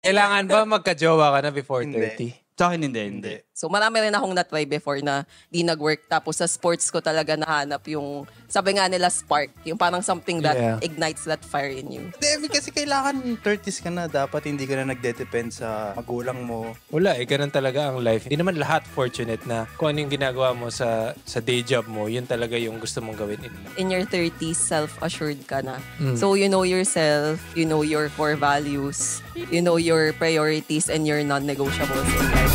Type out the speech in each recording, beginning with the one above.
Kailangan ba magka-jowa ka na before 30? Sa akin hindi. So marami rin akong na-try before na di nag-work. Tapos sa sports ko talaga nahanap yung, sabi nga nila spark, yung parang something that ignites that fire in you. Hindi, kasi kailangan 30s ka na. Dapat hindi ka na nagde-depend sa magulang mo. Wala, ganun talaga ang life. Hindi naman lahat fortunate na kung ano yung ginagawa mo sa day job mo, yun talaga yung gusto mong gawin in life. In your 30s, self-assured ka na. So you know yourself, you know your core values, you know your priorities and your non-negotiables in life.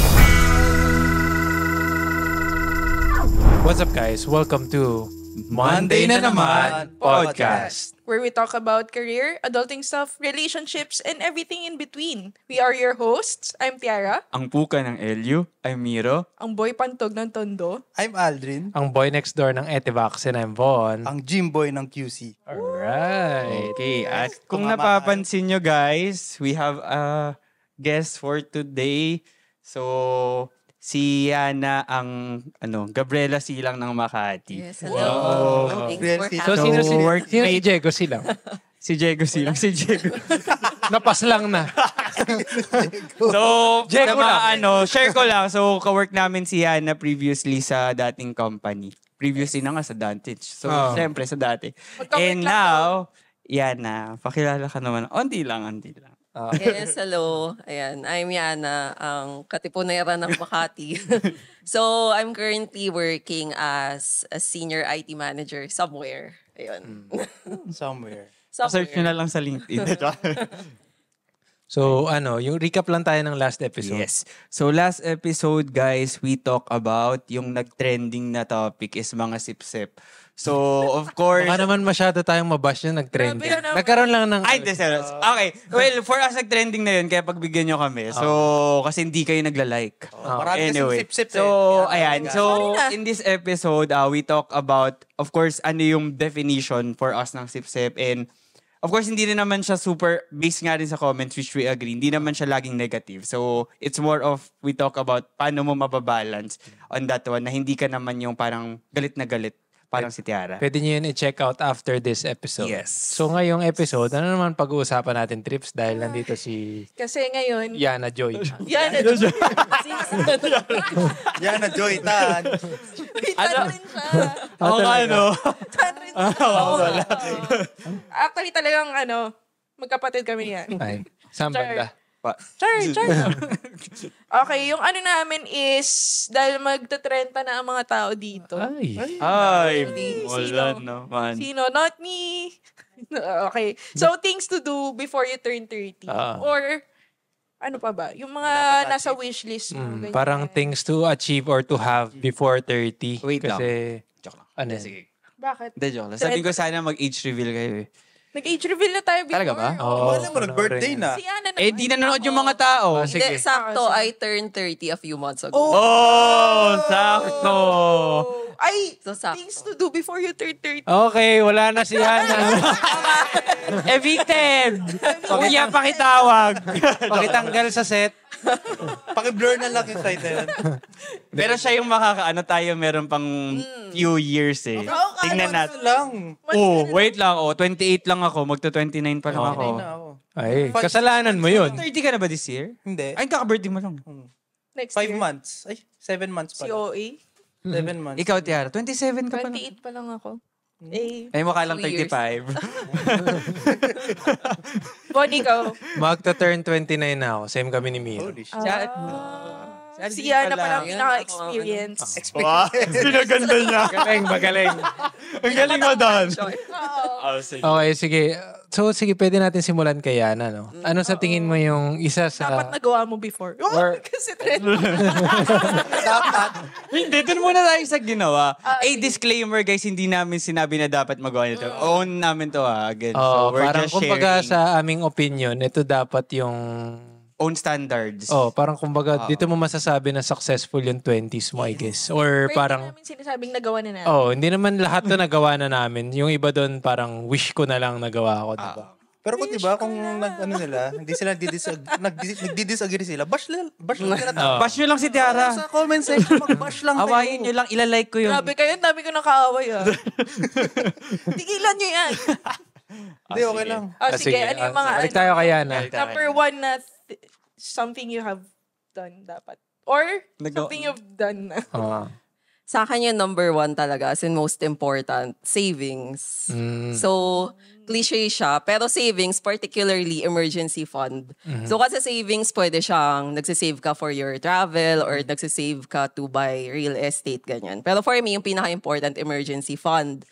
What's up guys? Welcome to Monday na naman podcast. Where we talk about career, adulting stuff, relationships, and everything in between. We are your hosts. I'm Tiara. Ang puka ng Elio, I'm Miro. Ang boy pantog ng Tondo. I'm Aldrin. Ang boy next door ng Etivax and I'm Von. Ang gym boy ng QC. Alright. Okay, at kung napapansin nyo guys, we have a guest for today. So, si Yana ang Gabriela Silang ng Makati. Yes, hello. Wow. Thanks So, for sino having me. si Diego Silang? Si Diego Silang. Napas lang na. So, Diego share ko lang. So, kawork namin si Yana previously sa dating company. Previously na nga sa Dantage. So, siyempre sa dati. And now, Yana, pakilala ka naman. Onti lang. Yes, hello. Ayan, I'm Yana, ang katipunera ng Makati. So, I'm currently working as a senior IT manager somewhere. Ayun. Somewhere. Search nyo na lang sa LinkedIn. So, yung recap lang tayo ng last episode. Yes. So, last episode, guys, we talk about yung nag-trending na topic is mga sip-sip. So, of course... Baka naman masyado tayong mabash yung nag-trending. Grabe ka naman. Nagkaroon lang ng... Ay, okay. Well, for us, nag-trending na yun, kaya pagbigyan nyo kami. So, kasi hindi kayo nagla-like. Marami kasing sip-sip So, ayan. So, Sorry na. in this episode, we talk about, of course, ano yung definition for us ng sip-sip. And, of course, hindi rin naman siya super, based nga rin sa comments, which we agree, hindi naman siya laging negative. So, it's more of, we talk about paano mo mababalance on that one, na hindi ka naman yung parang galit na galit. Parang si Tiara. Pwede nyo yun i-check out after this episode. Yes. So ngayong episode, ano naman pag-uusapan natin, Trips? Dahil nandito si Kasi ngayon... Yana Joy. Yana Joy, tan. Tan rin siya. Oo nga, Tan rin siya. Actually, talagang magkapatid kami yan. Ay, saan banda? Char. Okay, yung namin is, dahil magta-30 na ang mga tao dito. Ay, Sino? wala naman. Sino? Not me. Okay. So, things to do before you turn 30. Or, ano pa ba? Yung mga nasa wishlist mo. ganyan. Parang things to achieve or to have before 30. Wait lang. Kasi, Joke lang. ano? Sige. Bakit? Hindi, joke lang. Sabi ko sana mag-age reveal kayo eh. Nag-age reveal na tayo before. Talaga ba? Wala mo, nag-birthday na. Si Ana Eh, di nanonood yung mga tao. Hindi, sakto, I turned 30 a few months ago. Oh, sakto. Ay, So, sakto. things to do before you turn 30. Okay, wala na si Yana. Evicted. Huwag niya pakitawag. Pakitanggal sa set. Paki-blur na lang yung title. Pero siya yung tayo meron pang few years eh. Tingnan natin. lang. Wait lang. 28 lang ako. Magta-29 pa lang ako. Na ako. Ay, kasalanan mo yun. 30 ka na ba this year? Hindi. Ay, kaka-birthday mo lang. Next 5 year. months. Ay, 7 months pa. Si OA. 7 months. Ikaw, Tiara, 27 ka pa lang. 28 pa lang ako. Eh, Ay, mukha lang 2 years. 35. Bonnie, ikaw. Magta-turn 29 na ako. Same kami ni Miro. Holy shit. Si Yana pa lang pinaka-experience. Pinaganda niya. Magaling. Ang galing mo doon. Okay, sige. So, sige, pwede natin simulan kay Yana, no? Ano sa tingin mo yung isa sa... Dapat nagawa mo before. Kasi trend. Hindi, dun muna tayo sa ginawa. Disclaimer guys, hindi namin sinabi na dapat magawa nito. Own namin to again. So, we're parang just kumbaga sharing sa aming opinion, ito dapat yung... own standards. Parang kumbaga, dito mo masasabi na successful yung 20s mo, I guess. Or Pero parang... hindi namin sinasabing nagawa na namin. hindi naman lahat to nagawa na namin. Yung iba doon parang wish ko na lang nagawa ko, diba? Pero kung diba, kung hindi sila nagdi-disagree sila, bash lang nila. Bash nyo lang si Tiara. Sa comment section, mag-bash lang kayo. Awayin nyo lang, ilalike ko yun. Grabe kayo, dami ko nakaaway Tigilan nyo yan. Hindi, okay lang. Sige, ano yung mga balik tayo kay Yana. number one na something you have done dapat? Or something you've done na? Sa akin yung number one talaga, as in most important, savings. So, cliche siya. Pero savings, particularly emergency fund. So, kasi savings, pwede siyang nagsisave ka for your travel or nagsisave ka to buy real estate, ganyan. Pero for me, yung pinaka-important emergency fund.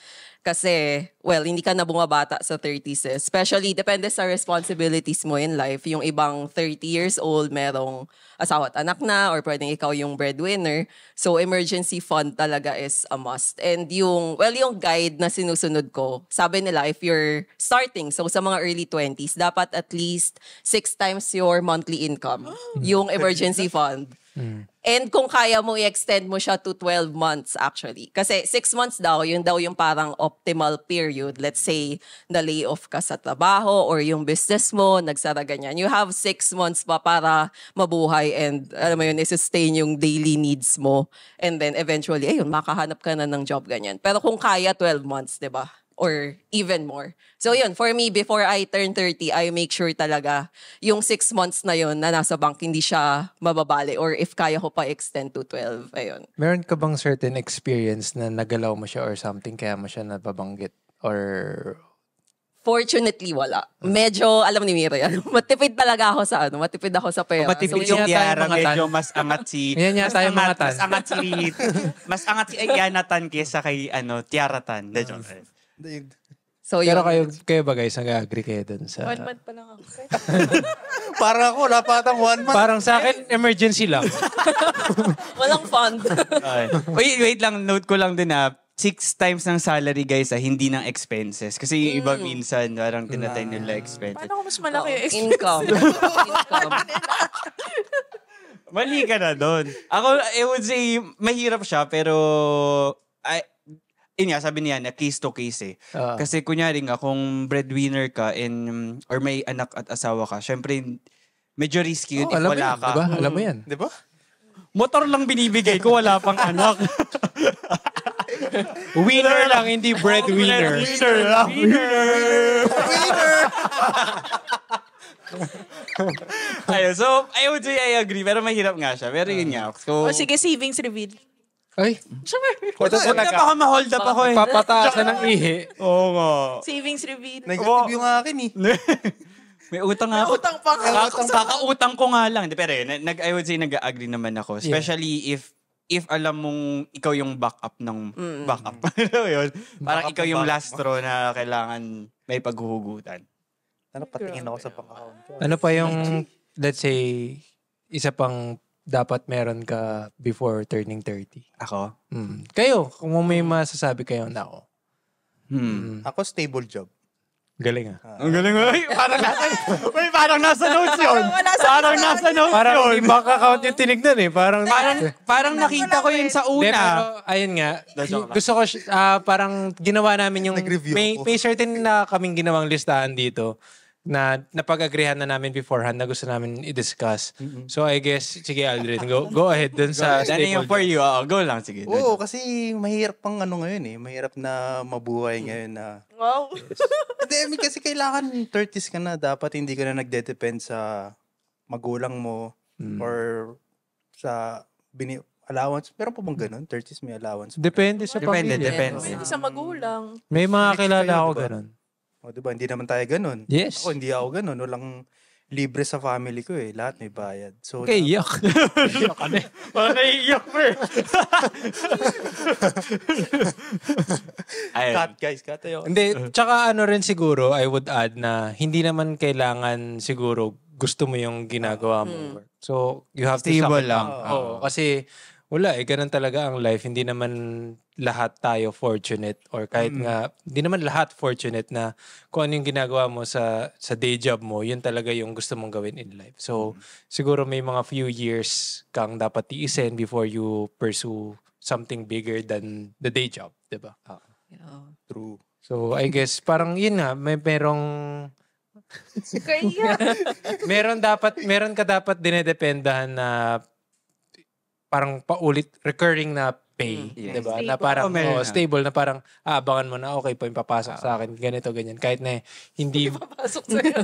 Kasi, well, hindi ka na bumabata sa 30s eh. Especially, depende sa responsibilities mo in life. Yung ibang 30 years old, merong asawa at anak na, or pwedeng ikaw yung breadwinner. So, emergency fund talaga is a must. And yung guide na sinusunod ko, sabi nila, if you're starting, so sa mga early 20s, dapat at least 6 times your monthly income, yung emergency fund. And kung kaya mo, i-extend mo siya to 12 months actually. Kasi 6 months daw, yun daw yung parang optimal period. Let's say, na-layoff ka sa trabaho or yung business mo, nagsara ganyan. You have 6 months pa para mabuhay and, alam mo yun, i-sustain yung daily needs mo. And then eventually, ayun, makahanap ka na ng job ganyan. Pero kung kaya, 12 months, di ba? Or even more. So yun, for me, before I turn 30, I make sure talaga yung 6 months na yun na nasa bank, hindi siya mababali. Or if kaya ko pa extend to 12, ayun. Meron ka bang certain experience na nagalaw mo siya or something kaya mo siya nababanggit? Or... Fortunately, wala. Medyo, alam ni Mira yan, matipid talaga ako sa matipid ako sa pera. Matipid yung Tiara, medyo mas angat si... Yan yata yung mga tan. Mas angat si Ayanatan kesa kay Tiara Tan. So, pero kayo ba guys, nag-agree kayo dun sa... 1 month pa lang ako. Parang ako, wala pa atang 1 month. Parang sa akin, emergency lang. walang fund. Wait lang, note ko lang din 6 times ng salary guys, hindi ng expenses. Kasi yung iba minsan, parang tinatay nila expenses. Paano kung mas malaki yung expenses? Income. Mali ka na doon. Ako, I would say, mahirap siya, pero... yun nga, sabi niya na case to case eh. Kasi kunyari nga, kung breadwinner ka or may anak at asawa ka, syempre, medyo risky yun if wala ka. Diba? Alam mo yan. Di ba? Motor lang binibigay ko, wala pang anak. Winner lang, hindi breadwinner. Winner lang. Winner! Ayun, so, I would say I agree, pero mahirap nga siya. Pero yun nga. So, Sige, savings reveal. Ay, baka ma-hold up ako eh. papataasan ng ihi. Oo nga. Savings reveal. Negative yung akin eh. May utang nga ako. Utang pa ka. Kakautang ko nga lang. Pero yun, I would say nag-agree naman ako. Especially if alam mong ikaw yung backup ng backup. Yun. Parang ikaw yung last straw na kailangan may paghuhugutan. Ano, patingin ako sa pang-account ko. Ano pa yung, let's say, isa pang dapat meron ka before turning 30? Ako? Kayo, kung may masasabi kayo na ako. Ako, stable job. Galing Ang galing mo. Parang nasa notes yun. Parang nasa notes yun. Parang yung bank account yung tinignan eh. Parang nakita ko yun sa una. Pero, ayun nga. Gusto ko, parang ginawa namin yung, Nag-review may certain na kaming ginawang listahan dito na napag-agreehan na namin beforehand na gusto namin i-discuss. So, I guess, sige Aldrin, go ahead dun sa Dahil yung for you. Go lang, sige. Oo, kasi mahirap pang ngayon eh. Mahirap na mabuhay ngayon na... Wow. Hindi, kasi kailangan 30s ka na. Dapat hindi ka na nagde-depend sa magulang mo or sa allowance. Pero pa bang ganun? 30s may allowance? Depende sa pamilya. Depende. Hindi sa magulang. May mga kilala ako Diba? ganun. O diba, hindi naman tayo ganun. Yes. Ako, hindi ako ganun. Walang libre sa family ko eh. Lahat may bayad. So, Okay, yuck. Yuck ka na eh. Parang naiiyak mo eh. cut guys, cut tayo. Hindi, tsaka ano rin siguro, I would add na hindi naman kailangan siguro gusto mo yung ginagawa mo. So, you have to Stable suck it lang. up. Oo, kasi wala eh, ganun talaga ang life. Hindi naman lahat tayo fortunate or kahit nga, hindi naman lahat fortunate na kung ano yung ginagawa mo sa day job mo, yun talaga yung gusto mong gawin in life. So, siguro may mga few years kang dapat tiisin before you pursue something bigger than the day job, diba? True. So, I guess parang yun nga, merong Kaya. meron ka dapat dinedependahan na parang recurring na pay. Yes. Diba? Stable. Na parang, Meron na. stable na parang, abangan mo na, okay po yung papasok sa akin, ganito, ganyan. Kahit na hindi, Pasok sa'yo.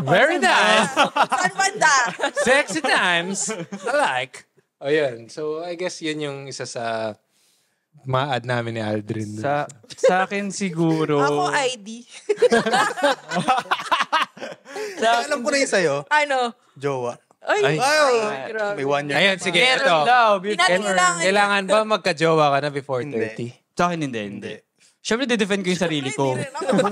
very nice, Saan banda? sexy times, I like. O yun. So, I guess yun yung isa sa ma-add namin ni Aldrin. Sa akin siguro... Ako ID. Alam ko na yung sa'yo. Ano? Jowa. Ay, grabe. May 1 year. Ayun, sige, Meron ito. daw. Kailangan ba magka-jowa ka na before Hindi. 30? Sa akin hindi. Siyempre, de-defend ko yung sarili ko. Hindi rin ako.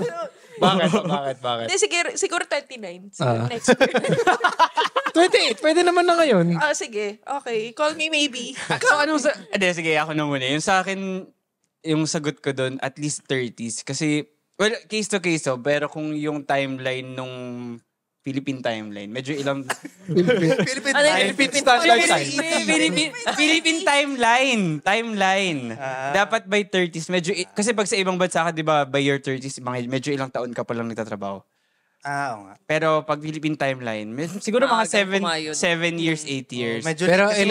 Bakit? Hindi, siguro 39. Ah. Next year. 28, pwede naman na ngayon. Sige. Okay. Call me maybe. So, anong sa... Sige, ako na muna. Yung sa akin, yung sagot ko doon, at least 30s. Kasi, well, case to case, pero kung yung timeline nung Philippine timeline, medyo ilang... Philippine Ano yun? time. Philippine standard time. Philippine timeline. Dapat by 30s, medyo... Kasi pag sa ibang bansa ka, di ba, by your 30s, medyo ilang taon ka pa lang nagtatrabaho. Oo nga. Pero pag Philippine timeline, siguro mga Kumayod. 7 years, 8 years. Medyo Pero kasi-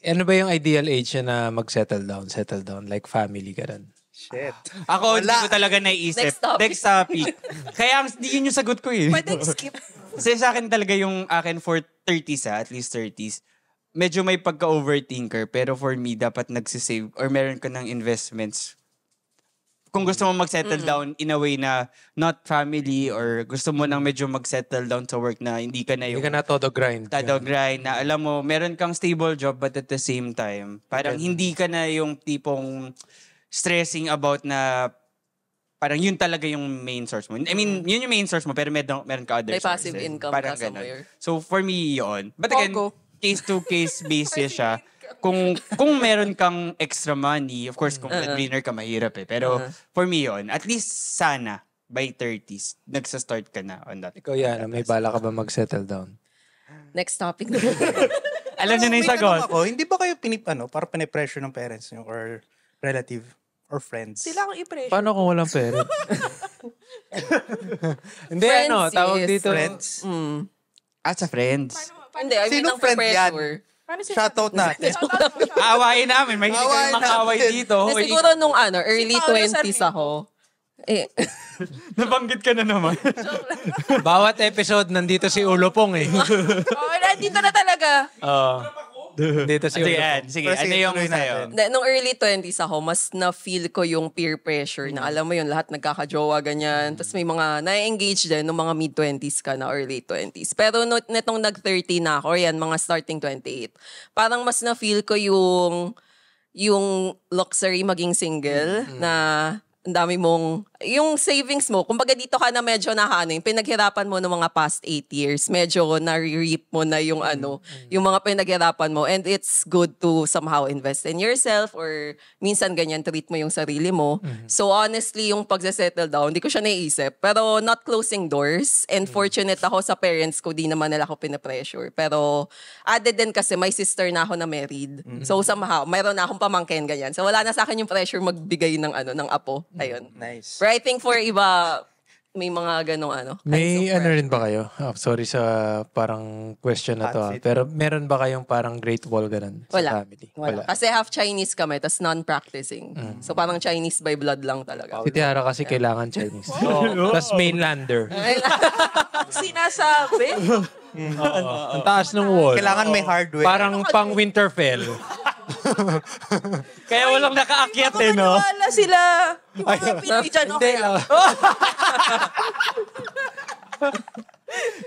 ano ba yung ideal age na mag-settle down? Settle down, like family ka rin. Shit. Ako, hindi ko talaga naisip. Next topic. Kaya yun yung sagot ko eh. Pwede skip. Kasi sa akin talaga yung akin for 30s at least 30s. Medyo may pagka-overthinker pero for me, dapat nagsisave or meron ka ng investments. Kung gusto mo mag-settle down in a way na not family or gusto mo nang medyo mag-settle down sa work na hindi ka na Hindi yung ka na todo grind. grind na alam mo, meron kang stable job but at the same time, parang hindi ka na yung tipong stressing about na parang yun talaga yung main source mo. I mean, yun yung main source mo pero meron ka other May passive sources. income Parang ka ganun. somewhere. So for me, yun. But again, Pogo. case-to-case basis siya. Kung meron kang extra money, of course, kung breadwinner ka, mahirap eh. Pero for me yun, at least sana by 30s, nagsa-start ka na on that. Ikaw yan, may bala ka ba mag-settle down? Next topic. Alam niyo na yung May tanong sagot. ako, hindi ba kayo para pinipressure ng parents nyo or relative or friends? Sila akong i-pressure. Paano kung walang parent? Hindi, Friends, tawag yes. dito. Friends? As a friends. Hindi, I mean, Sinong ang friend yan? pressure. Paano sila? Shoutout natin. Aawain namin. May hindi kami Aawain makaway natin. dito. Na Hoy, siguro nung early Paolo 20s Sarmiento. ako. Eh, nabanggit ka na naman. Bawat episode, nandito si Ulopong eh. Nandito na talaga. Dito si Sige, Ulopong. Ann. Sige, Pero ano sige, yung tuloy sa'yo? natin. nung early 20s ako, mas na-feel ko yung peer pressure na alam mo yun, lahat nagkakajowa, ganyan. Tapos may mga na-engage din nung mga mid-20s ka na early 20s. Pero netong nag-30 na ako, or yan, mga starting 28, parang mas na-feel ko yung luxury maging single na ang dami mong, yung savings mo, kumbaga dito ka na medyo yung pinaghirapan mo ng mga past 8 years, medyo na-reap mo na yung yung mga pinaghirapan mo, and it's good to somehow invest in yourself or minsan ganyan treat mo yung sarili mo. So honestly, yung pagse-settle down, hindi ko siya naiisip, pero not closing doors, and fortunate ako sa parents ko, di naman nila ako pinapressure. Pero added din kasi may sister na ako na married. So somehow, mayroon na akong pamangkin ganyan. So wala na sa akin yung pressure magbigay ng ng apo. Ayun. Nice. But I think for iba, may mga ganong May kinds of rin ba kayo? Sorry sa parang question na to. Hot seat. Pero meron ba kayong parang Great Wall ganun sa Wala. family? Wala. Kasi half Chinese kami, tas non-practicing. So parang Chinese by blood lang talaga. Si Tiara kasi kailangan Chinese. Tapos mainlander. Sinasabi. Ang taas ng wall. Kailangan may hardware. Parang pang Winterfell. Kaya walang nakaakyat eh, no? Wala sila. Yung mga Pinoy dyan, okay lang.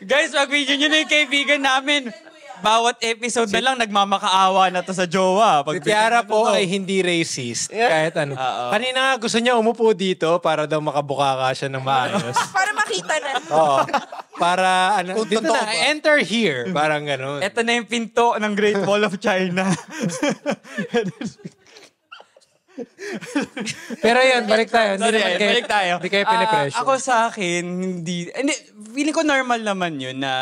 Guys, mag-video nyo na yung kaibigan namin. Bawat episode na lang, nagmamakaawa na to sa jowa. Si Tiara po ay hindi racist. Kahit ano. Kanina nga gusto niya umupo dito para daw makabuka ka siya ng maayos. Para makita na. Oo. Para ano, Kung dito totoo na, ba? enter here. Parang ganun. Ito na yung pinto ng Great Wall of China. Pero yun, balik tayo. Sorry, balik tayo. Hindi kayo pinipressure. Ako sa akin, hindi, feeling ko normal naman yun na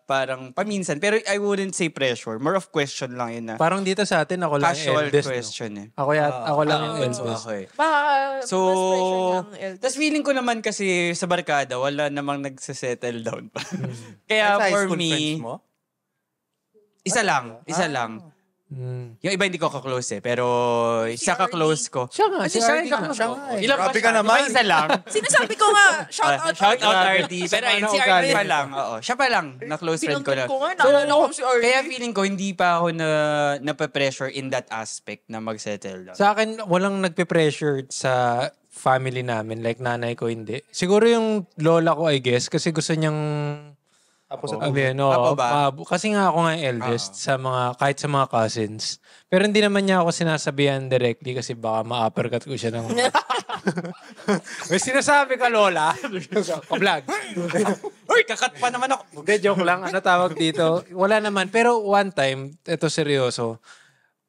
parang paminsan. Pero I wouldn't say pressure. More of question lang yun na. Parang dito sa atin, ako lang yung Casual eldest. question eh. No? Ako lang yung eldest. Okay. Baka So, mas pressure ng eldest. tas feeling ko naman kasi sa barkada, wala namang nagsasettle down pa. Kaya Sa high for school friends me, mo? isa lang. Yung iba hindi ko ka-close pero isa ka-close ko. Siya nga, si RD nga. Siya nga eh. Ilan ba Grabe siya? ka naman. Di ba isa lang? Sinasabi ko nga, shout out. Shout out RD. Sa Pero mga ayun, si RD ugali. pa lang. Oo, siya pa lang na close friend ko Pinanggit lang. ko nga, naalala ko si RD. Kaya feeling ko hindi pa ako nape-pressure in that aspect na mag-settle down. Sa akin, walang nagpe-pressure sa family namin. Like, nanay ko hindi. Siguro yung lola ko, I guess, kasi gusto niyang Tapos sa Apo ba? kasi nga ako nga yung eldest kahit sa mga cousins. Pero hindi naman niya ako sinasabihan directly kasi baka ma-uppercut ko siya ng... May sinasabi ka, Lola. Ka-vlog. Uy, kakat pa naman ako. Hindi, joke lang. Ano tawag dito? Wala naman. Pero one time, ito seryoso,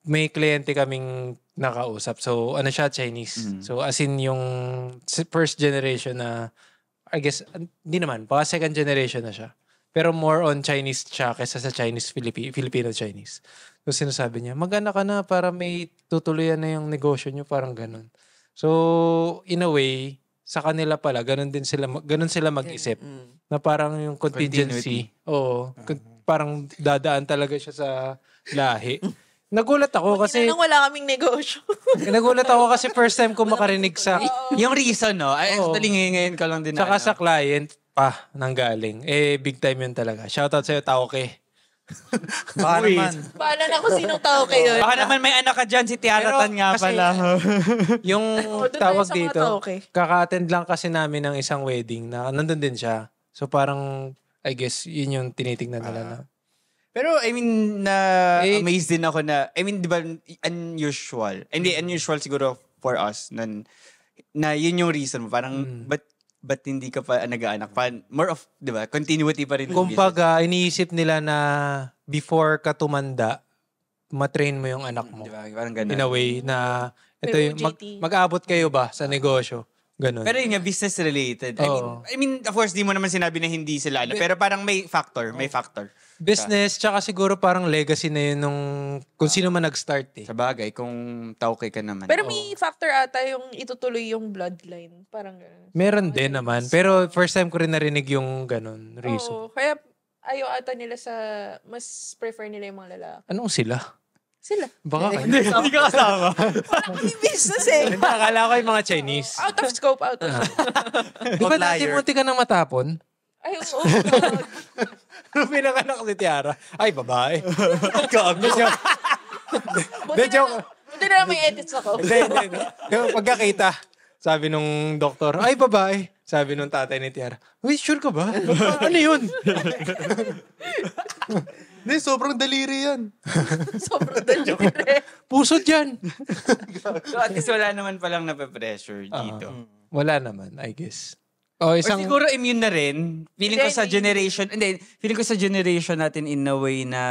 may kliyente kaming nakausap. So, ano siya, Chinese. So, as in yung first generation na, I guess, hindi naman. Baka second generation na siya. Pero more on Chinese siya kaysa sa Chinese, Filipino-Chinese. So, sinasabi niya, mag-anak ka na para may tutuloyan na yung negosyo niyo, parang ganun. So, in a way, sa kanila pala, ganun sila mag-isip. Na parang yung contingency. Oo. Parang dadaan talaga siya sa lahi. Nagulat ako kasi... Nang wala kaming negosyo. Nagulat ako kasi first time ko makarinig sa... Yung reason, no? Ay, actually, ngayon ka lang din Tsaka sa client pa nanggaling. Big time yun talaga. Shoutout sa'yo, Tauke. Baka naman. Paano na kung sinong tao kayo? Baka naman may anak ka dyan, si Tiaratan nga kasi- pala. Yung doon tawag tayo sa mga dito, Tauke. kaka-attend lang kasi namin ng isang wedding na nandun din siya. So parang, I guess, yun yung tinitingnan nila na. Pero, I mean, amazed din ako na, I mean, di ba, unusual. Hindi, unusual siguro for us na yun yung reason mo. Parang, ba't hindi ka pa nag-aanak? More of, di ba, continuity pa rin. Kumbaga, iniisip nila na before ka tumanda, matrain mo yung anak mo. Di ba, parang ganun. In a way na, ito May yung, OJT. mag-abot kayo ba sa negosyo? Ganun. Pero yun nga, business related. Oo. I mean, of course, di mo naman sinabi na hindi sila pero parang may factor. Business, tsaka siguro parang legacy na yun nung kung sino man nag-start eh. Sa bagay, kung tauke ka naman. Pero may factor ata yung itutuloy yung bloodline. Parang gano'n. Meron din naman. Pero first time ko rin narinig yung ganun reason. Oo, kaya ayaw ata nila mas prefer nila yung mga lalaki. Anong sila? Sila. Baka kayo. Hindi ka kasama. Wala kami business eh. Hindi, akala ko yung mga Chinese. Out of scope, out of scope. Di ba dati munti ka nang matapon? Ay, oo. Nung pinanganak si Tiara, ay, babae. Gago siya. Buti joke. buti na lang may edits ako. Hindi. Yung pagkakita, sabi nung doktor, ay, babae. Sabi nung tatay ni Tiara, uy, sure ka ba? Ano yun? Hindi, sobrang daliri yan. Sobrang daliri. Puso dyan. So at least wala naman palang nape-pressure dito. Wala naman, I guess. O, Or isang... siguro immune na rin. Feeling ko sa generation natin in a way na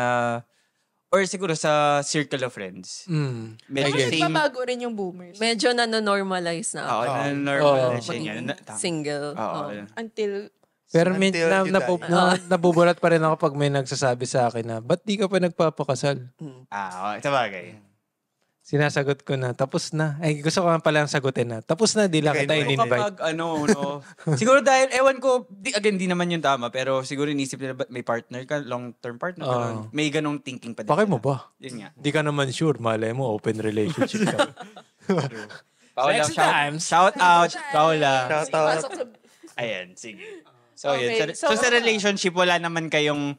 or siguro sa circle of friends. Medyo Kasi babago rin yung boomers. Medyo nanonormalize na ako. normal na siya. Single. Oo. Until Pero Until you die. nabubulat pa rin ako pag may nagsasabi sa akin na, ba't di ka pa nagpapakasal? Sa bagay. Sinasagot ko na, tapos na. Ay, gusto ko nga palang sagutin na. Tapos na, di lang kita in-invite. Kapag siguro dahil, ewan ko, di naman yung tama, pero siguro inisip nila, may partner ka, long-term partner ka, may ganong thinking pa din. Bakit mo ba? Yun nga. Di ka naman sure. Malay mo, open relationship ka. Paula, Next time. shout out, Paula. Shout out. pasok sa... Ayan, sige. So, Okay, yun. So, sa relationship, wala naman kayong,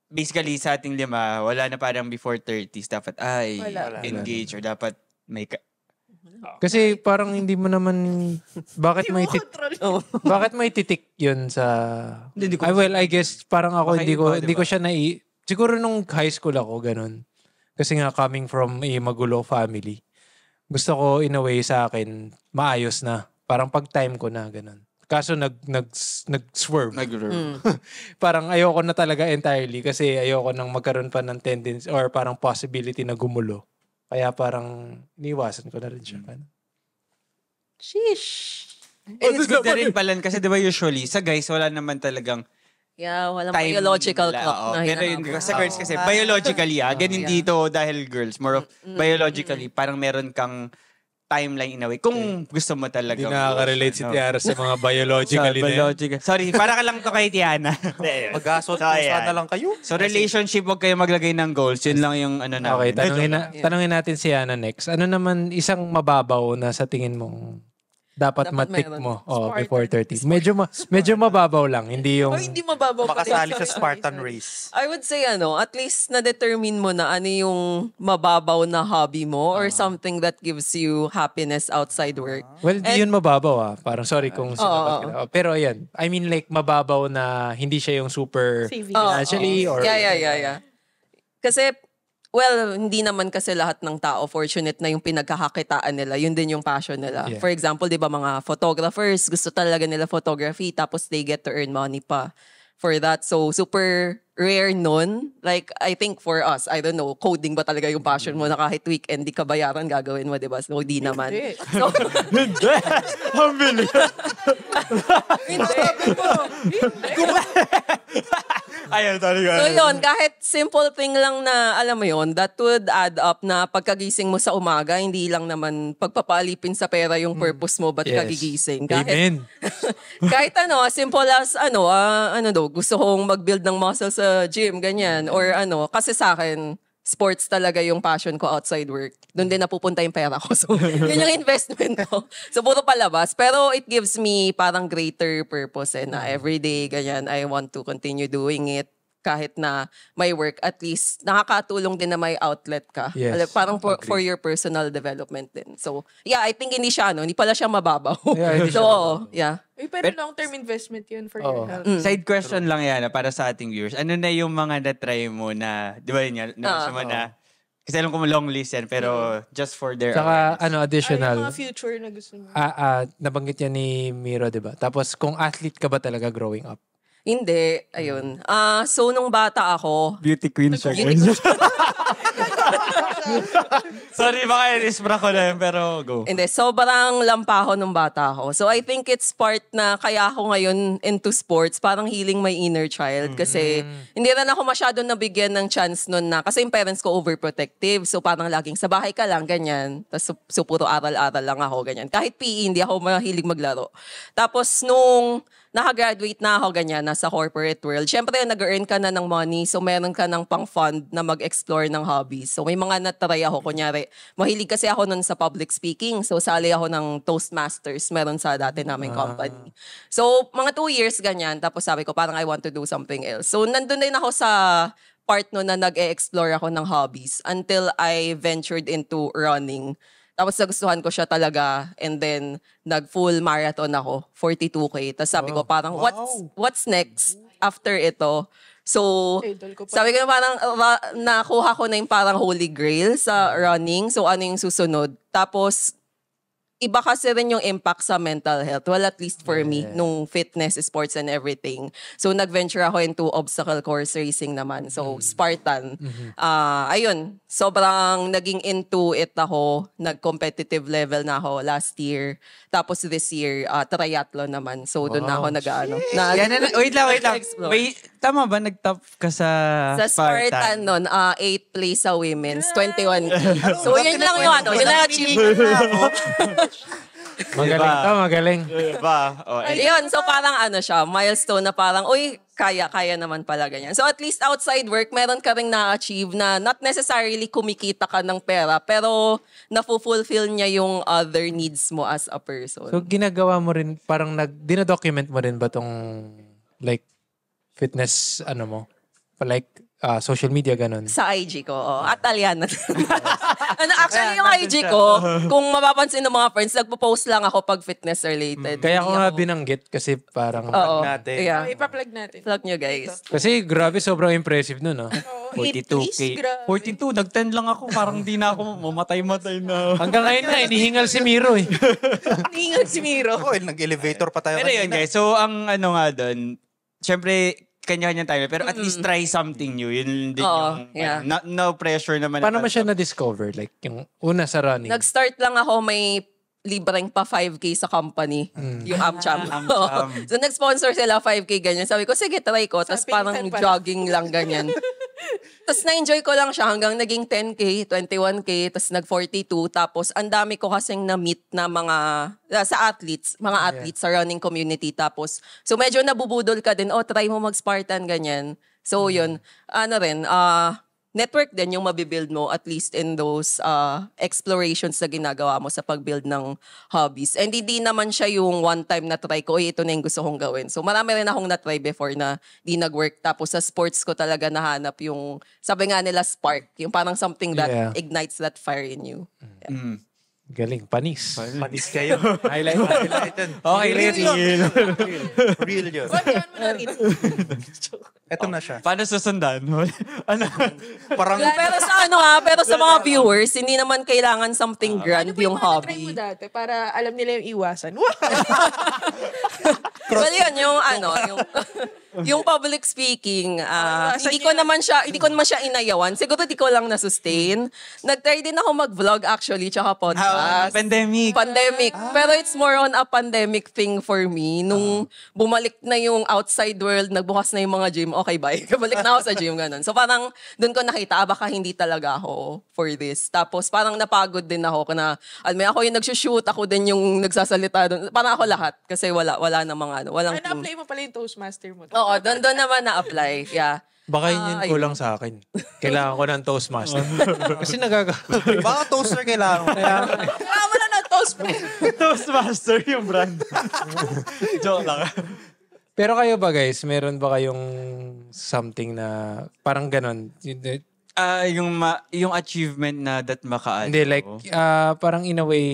basically, sa ating lima, wala na parang before 30s, dapat, Wala. engage or dapat may Kasi parang hindi mo naman, bakit may bakit may titik yun sa... Hindi ko- well, I guess, parang ako, Baka hindi iba, ko diba? siya siguro nung high school ako, ganun. Kasi nga, coming from a magulo family, gusto ko, in a way, sa akin, maayos na. Parang pag-time ko na, ganun. Kaso nag-swerve. Parang ayoko na talaga entirely kasi ayoko nang magkaroon pa ng tendency or parang possibility na gumulo. Kaya parang iniwasan ko na rin siya. Sheesh. And it's good na rin pala kasi diba usually, sa guys, wala naman talagang Yeah, walang time biological nila. clock Oo. na Pero yun, hinahabol. sa girls kasi, biologically, ganun dito dahil girls, more of biologically, parang meron kang timeline in a way. Kung gusto mo talaga. Hindi nakaka-relate si Tiara sa mga biologically na yan. Biological. Sorry, para ka lang to kay Tiana. Mag-asot ayan. na lang kayo. So relationship, huwag kayo maglagay ng goals. Yun lang yung ano na. Okay, tanungin natin si Ana next. Ano naman isang mababaw na sa tingin mong dapat matik meron. mo before 30? Medyo mababaw lang, hindi yung... O hindi mababaw pa rin. Makasali sa Sorry, Spartan sorry. race. I would say at least na-determine mo na ano yung mababaw na hobby mo or something that gives you happiness outside work. Well, di yun mababaw Parang sorry kung sinabat ka na. Pero ayan, I mean like mababaw na hindi siya yung super Saving. financially or... Yeah. Kasi, well, hindi naman kasi lahat ng tao fortunate na yung pinagkakakitaan nila, yun din yung passion nila. Yeah. For example, di ba mga photographers, gusto talaga nila photography tapos they get to earn money pa for that. So, super rare nun. Like, I think for us, I don't know, coding ba talaga yung passion mo na kahit weekend di ka bayaran, gagawin mo, di ba? So, di naman. Hindi. So, Ang bilis. Ayun, talaga. So yun, kahit simple thing lang na, alam mo yun, that would add up na pagkagising mo sa umaga, hindi lang naman pagpapalipin sa pera yung purpose mo, ba't Yes. kagigising. Amen. Kahit simple as, gusto kong mag-build ng muscle sa gym, ganyan. Or kasi sa akin, sports talaga yung passion ko outside work. Doon din napupunta yung pera ko. So, yun yung investment ko. So, puro palabas. Pero it gives me parang greater purpose na everyday, ganyan, I want to continue doing it. Kahit na may work, at least nakakatulong din na may outlet ka. Yes. Parang for your personal development din. So, yeah, I think hindi pala siya mababaw. Yeah, hindi siya So, yeah. Pero long-term investment yun for your health. Side question lang yan para sa ating viewers. Ano na yung mga na-try mo na, di ba yun yan, kasi alam ko mo long list yan, pero just for their Saka awareness. additional, Ay, yung mga future na gusto mo. nabanggit yan ni Miro, di ba? Tapos kung athlete ka ba talaga growing up? Hindi, ayun. So, nung bata ako, Beauty queen siya. Sorry, baka in-isbra ko na yun, pero go. hindi, sobrang lampaho nung bata ako. So, I think it's part na kaya ako ngayon into sports, parang healing my inner child. Kasi, hindi rin ako masyado nabigyan ng chance nun na, kasi yung parents ko overprotective. So, parang laging sa bahay ka lang, ganyan. Tapos, so puro aral-aral lang ako, ganyan. Kahit PE, hindi ako mahilig maglaro. Tapos, nung nakagraduate na ako ganyan, nasa corporate world. Siyempre, nag-earn ka na ng money, so meron ka ng pang-fund na mag-explore ng hobbies. So may mga natry ako, kunyari, mahilig kasi ako nun sa public speaking, so sali ako ng Toastmasters, meron sa dati naming company. So, mga 2 years ganyan, tapos sabi ko, parang I want to do something else. So, nandun din ako sa part no na nag-e-explore ako ng hobbies until I ventured into running. Tapos nagustuhan ko siya talaga and then nag-full marathon ako, 42K. Tapos sabi ko parang, what's next after ito? So, Idol ko pa. sabi ko parang nakuha ko na yung parang holy grail sa running. So, ano yung susunod? Tapos, iba kasi rin yung impact sa mental health. Well, at least for me, nung fitness, sports, and everything. So, nag-venture ako into obstacle course racing naman. So, Spartan. Ayun, sobrang naging into it ako. Nag-competitive level na ako last year. Tapos this year, triathlon naman. So, doon na ako Wait lang. Explore. Wait, tama ba? Nag-top ka sa Spartan nun, 8th place sa women's, 21K. So, yun lang yung yun lang achievement. Magaling. Ba? Yun, so parang siya, milestone na parang, uy, kaya naman pala ganyan. So at least outside work, meron ka ring na-achieve na not necessarily kumikita ka ng pera, pero na-fulfill niya yung other needs mo as a person. So ginagawa mo rin, parang dinadocument mo rin ba tong like fitness mo? Like social media ganun? Sa IG ko, at Aliana. Actually, yung IG ko, kung mapapansin ng mga friends, nagpo-post lang ako pag fitness related. Kaya ko Hindi nga ako- binanggit kasi parang... Oo. natin. Yeah. Ipa-plug natin. Plug nyo, guys. Kasi grabe, sobrang impressive nun. 42K. 42, nag-10 lang ako. Parang di na ako mamatay-matay na. Hanggang ngayon na, inihingal si Miro eh. Tingnan si Miro. Ako, nag-elevator pa tayo Pero yun kanina. guys, so ang nga doon, syempre, kanya-kanya tayo. Pero at least try something new. Yun din Oo, yung, yeah. no pressure naman. Paano mo siya na-discover? Like, yung una sa running. Nag-start lang ako, may libreng pa 5K sa company. Yung AmCham. AmCham. So, nag-sponsor sila 5K ganyan. Sabi ko, sige, try ko. Tapos Sa parang Pilitan pala. jogging lang ganyan. Tapos na-enjoy ko lang siya hanggang naging 10K, 21K, tapos nag-42. Tapos ang dami ko kasing na-meet na mga, sa athletes, mga athletes sa running community. Tapos, so medyo nabubudol ka din, try mo mag-Spartan, ganyan. So yun, network din yung mabibuild mo at least in those explorations na ginagawa mo sa pag-build ng hobbies. And hindi naman siya yung one time na try ko, ito na yung gusto kong gawin. So marami rin akong na-try before na di nag-work. Tapos sa sports ko talaga nahanap yung, sabi nga nila, spark. Yung parang something that ignites that fire in you. Yeah. Galing, panis. Panis kayo. Highlight. Okay, Real yun. Wag mo na rin. Eto na siya. Paano susundan? Ano? Parang, pero sa mga viewers, hindi naman kailangan something grand Ano ba yung mga na-try mo hobby. dati para alam nila yung iwasan? Well, yun, yung public speaking, hindi ko naman siya inayawan. Siguro di ko lang na-sustain. Nag-try din ako mag-vlog actually, tsaka podcast. Pandemic. Pero it's more on a pandemic thing for me. Nung bumalik na yung outside world, nagbukas na yung mga gym, okay, bye. Balik na ako sa gym, ganun. So parang dun ko nakita, baka hindi talaga ako for this. Tapos parang napagod din ako na, ako yung nagsushoot, ako din yung nagsasalita dun. Parang ako lahat. Kasi wala namang walang team. Na-apply mo pala yung Toastmaster mo. Oo, doon naman na-apply. Yeah. Baka yun kulang sa akin. Kailangan ko ng Toastmaster. Kasi baka toaster kailangan mo. Wala mo na ng Toastmaster. Toastmaster yung brand. Joke lang. Pero kayo ba guys, meron ba kayong something na parang ganon? Yung achievement na that makaano. Hindi, like, parang in a way,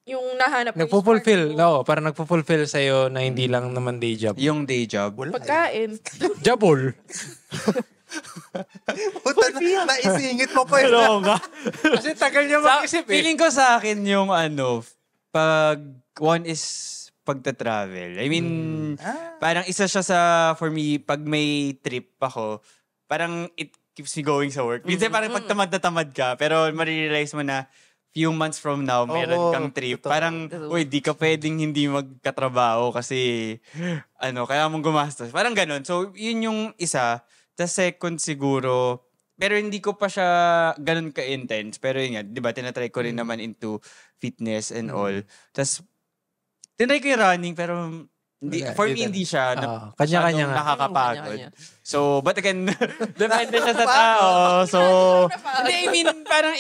Yung nahanap mo yung nagpo-fulfill. spark mo. No, parang nagpo-fulfill sa'yo na hindi lang naman day job. Yung day job. Pagkain. Jabol. Puta na, naisingit mo pa yun. Kasi tagal niya mag-isip Feeling ko sa akin yung pag one is pagta-travel. I mean, parang isa siya for me, pag may trip ako, parang it keeps me going sa work. Minsan parang pag tamad na tamad ka, pero marirealize mo na few months from now, meron kang trip. Parang, di ka pwedeng hindi magkatrabaho kasi, kaya mong gumastos. Parang ganun. So, yun yung isa. The second siguro, pero hindi ko pa siya ganun ka-intense. Pero yun nga, di ba, tinatry ko rin naman into fitness and all. Tapos, tinatry ko yung running, pero for me, hindi siya kanya-kanya nga. nakakapagod. So, but again, depende siya sa tao. So, I mean, parang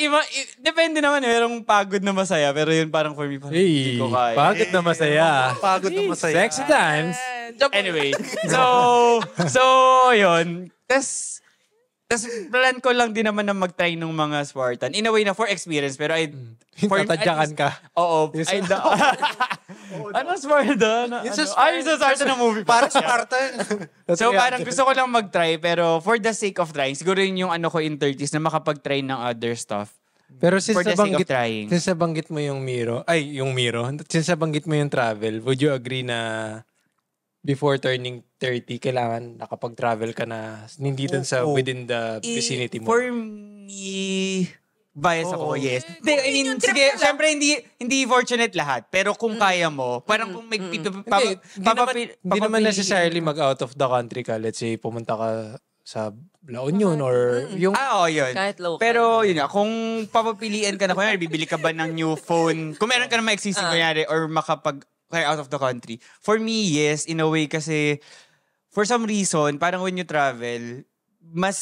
depende naman. Merong pagod na masaya, pero yun parang for me, hindi ko kaya. Pagod na masaya. Pagod na masaya. Sexy times. Anyway, so yun. Tapos, plan ko lang din naman na mag-try ng mga Spartan. In a way na for experience, pero Tatadyakan ka. Oo. Ano Spartan? Yung sa Spartan na movie. Para Spartan. So parang gusto ko lang mag-try, pero for the sake of trying, siguro yun yung ko in 30s na makapag-try ng other stuff. Pero since For the sake of trying. nabanggit mo yung since nabanggit mo yung travel, would you agree na before turning 30, kailangan nakapag-travel ka na hindi dun sa within the vicinity mo? For me, bias ako, yes. I mean, sige, syempre hindi fortunate lahat, pero kung kaya mo, parang kung may Hindi naman necessarily mag-out of the country ka. Let's say, pumunta ka sa La Union or yung... yun. Kahit local. Pero yun nga, kung papapiliin ka na, kunyari, bibili ka ba ng new phone, kung meron ka na existing, kunyari, or kaya out of the country. For me, yes, in a way, kasi for some reason, parang when you travel, mas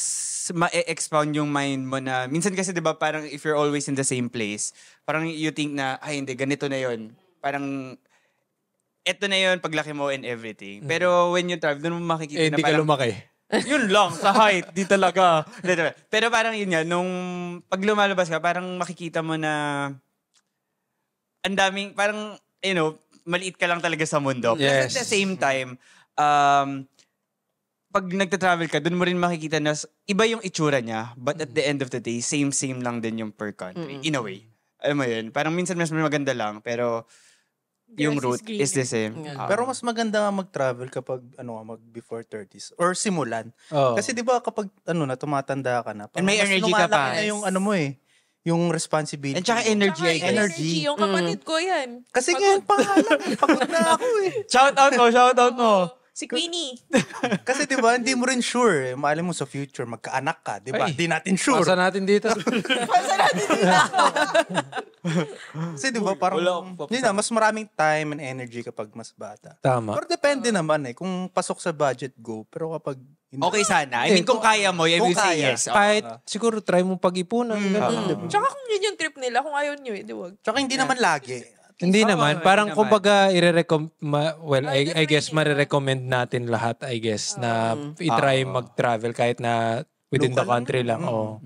ma-expound yung mind mo na, minsan kasi 'di ba parang if you're always in the same place, parang you think na, hindi, ganito na yon. Parang, eto na yon paglaki mo and everything. Pero when you travel, doon mo makikita na hindi ka lumaki. Yun lang, sa height, di talaga. Pero parang yun yan, nung pag lumalabas ka, parang makikita mo na ang daming, parang, maliit ka lang talaga sa mundo. Plus at the same time, pag nagta-travel ka, dun mo rin makikita na iba yung itsura niya, but at the end of the day, same lang din yung per country. In a way. Alam mo yun? Parang minsan mas maganda lang, pero yung route is the same. Pero mas maganda nga mag-travel kapag mag before 30s or simulan. Kasi 'di ba kapag na tumatanda ka na, and may energy ka pa. Na yung yung responsibility. And tsaka energy. Energy. Yung kapatid ko yan. Kasi ngayon pangalan, pagod na ako eh. Shout out mo. Si Queenie. Kasi di ba, hindi mo rin sure. Maalim mo sa future, magkaanak ka. Di ba? Ay. Hindi natin sure. Pasa natin dito. Kasi di ba, parang, yun na, mas maraming time and energy kapag mas bata. Tama. Pero depende naman kung pasok sa budget, go. Pero kapag hindi, Okay sana. I mean, kung kaya mo, I will Kung say kaya. yes. Kahit siguro try mo pag-ipunan. ganun, di ba? Tsaka kung yun yung trip nila, kung ayaw nyo, di wag. tsaka hindi naman lagi. Hindi Oo, naman. hindi Parang naman. kumbaga, I guess marirecommend natin lahat, I guess, na i-try mag-travel kahit na within the Local country lang. Oo.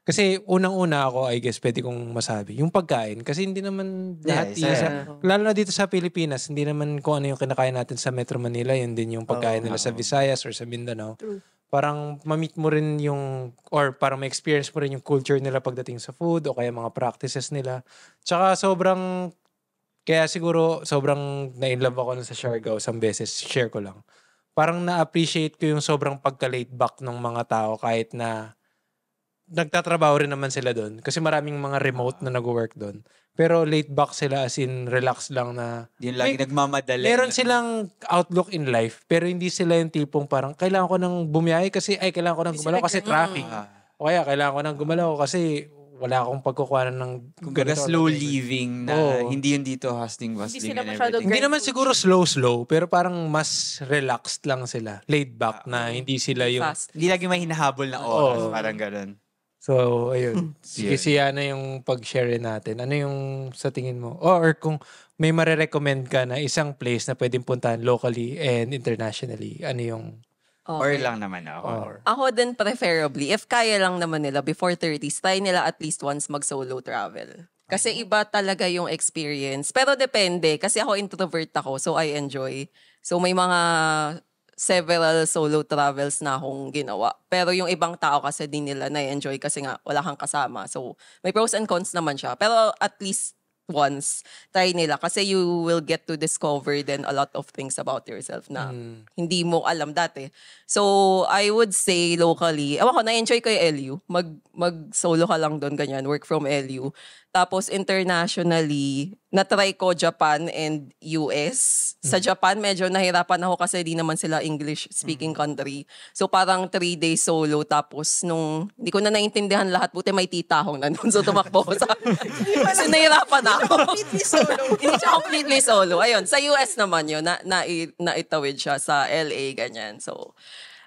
Kasi unang-una ako, I guess, pwede kong masabi, yung pagkain. Kasi hindi naman lahat lalo na dito sa Pilipinas, hindi naman kung ano yung kinakain natin sa Metro Manila, yun din yung pagkain nila sa Visayas or sa Mindanao. True. Parang ma-meet mo rin yung, or parang ma-experience mo rin yung culture nila pagdating sa food o kaya mga practices nila. Tsaka kaya siguro sobrang na-inlove ako nun sa Siargao isang beses, share ko lang. Parang na-appreciate ko yung sobrang pagka-laid back ng mga tao kahit na nagtatrabaho rin naman sila doon. Kasi maraming mga remote na nag-work doon. Pero laid back sila as in relax lang na Yun lagi nagmamadali. meron silang outlook in life pero hindi sila yung tipong parang kailangan ko nang bumiyahe kasi kailangan ko nang gumalaw kasi traffic. O kaya kailangan ko nang gumalaw kasi wala akong pagkukuhanan ng Kung gaga slow living na Oo. hindi yun dito hustling Hindi sila and masyado everything. Hindi naman siguro slow pero parang mas relaxed lang sila. Laid back na hindi sila yung Fast. Hindi lagi may hinahabol na oras. Oo. Parang ganun. So, ayun. Sige, siya na yung pag-share natin. Ano yung sa tingin mo? Or kung may marerecommend ka na isang place na pwedeng puntahan locally and internationally, ano yung... Or Okay. lang naman ako. Ako din preferably, if kaya lang naman nila before 30s, try nila at least once mag-solo travel. Kasi iba talaga yung experience. Pero depende, kasi ako introvert ako, so I enjoy. So may mga several solo travels na akong ginawa. Pero yung ibang tao kasi din nila na-enjoy kasi nga wala kang kasama. So may pros and cons naman siya. Pero at least once, try nila. Kasi you will get to discover then a lot of things about yourself na hindi mo alam dati. So, I would say locally, ewan ko, na-enjoy ko yung LU. Mag-solo ka lang doon, ganyan, work from LU. Tapos internationally, na-try ko Japan and US. Sa Japan, medyo nahirapan ako kasi di naman sila English-speaking country. So parang 3 days solo. Tapos nung hindi ko na naintindihan lahat, buti may tita akong nandun. So tumakbo ko sa... kasi nahirapan ako. Completely solo. Hindi siya completely solo. Ayun, sa US naman yun. Naitawid siya sa LA, ganyan. So,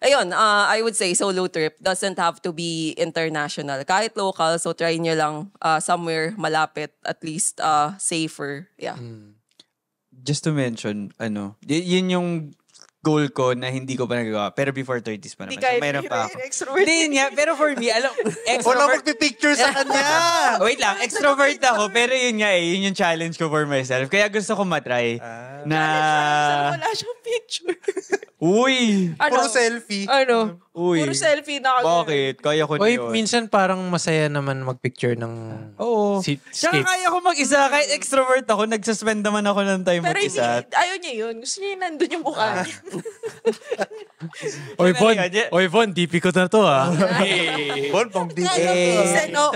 ayun, I would say solo trip doesn't have to be international. Kahit local, so try nyo lang somewhere malapit, at least safer. Yeah. Just to mention, yun yung goal ko na hindi ko pa nagagawa. Pero before 30s pa naman. Hindi kaya So, mayroon pa ako. extrovert. Hindi nga. Pero for me, Wala extrovert. magpipicture sa kanya! Wait lang, extrovert ako. Pero yun nga yun yung challenge ko for myself. Kaya gusto ko matry. Na... Wala siyang picture. Uy! Puro selfie. Uy. Puro selfie na kami. Bakit? Kaya ko na Oy, yun. minsan parang masaya naman mag-picture ng Oo. Tsaka skate. kaya ko mag-isa. Kahit extrovert ako, nagsuspend naman ako ng time Pero hindi, mag-isa. ayaw niya yun. Gusto niya yung nandun yung mukha niya. Oy, Von, DP ko na to ah. Bon, pang di.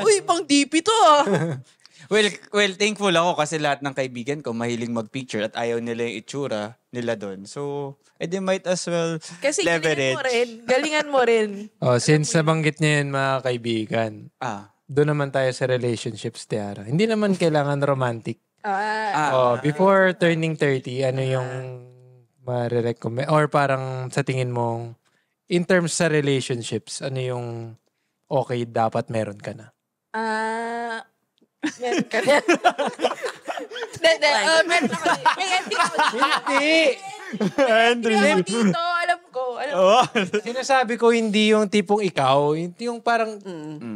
Uy, pang DP to Well, thankful ako kasi lahat ng kaibigan ko mahiling mag-picture at ayaw nila yung itsura nila doon. So, edi might as well Kasi leverage. galingan mo rin. Oh, since nabanggit niya yun mga kaibigan, doon naman tayo sa relationships, Tiara. Hindi naman kailangan romantic. Before turning 30, ano yung marirecommend? Or parang sa tingin mo, in terms sa relationships, ano yung okay dapat meron ka na? Meron ka na. Meron ako. May ending ako. Hindi. Dito, alam ko. Sinasabi ko hindi yung tipong ikaw, yung parang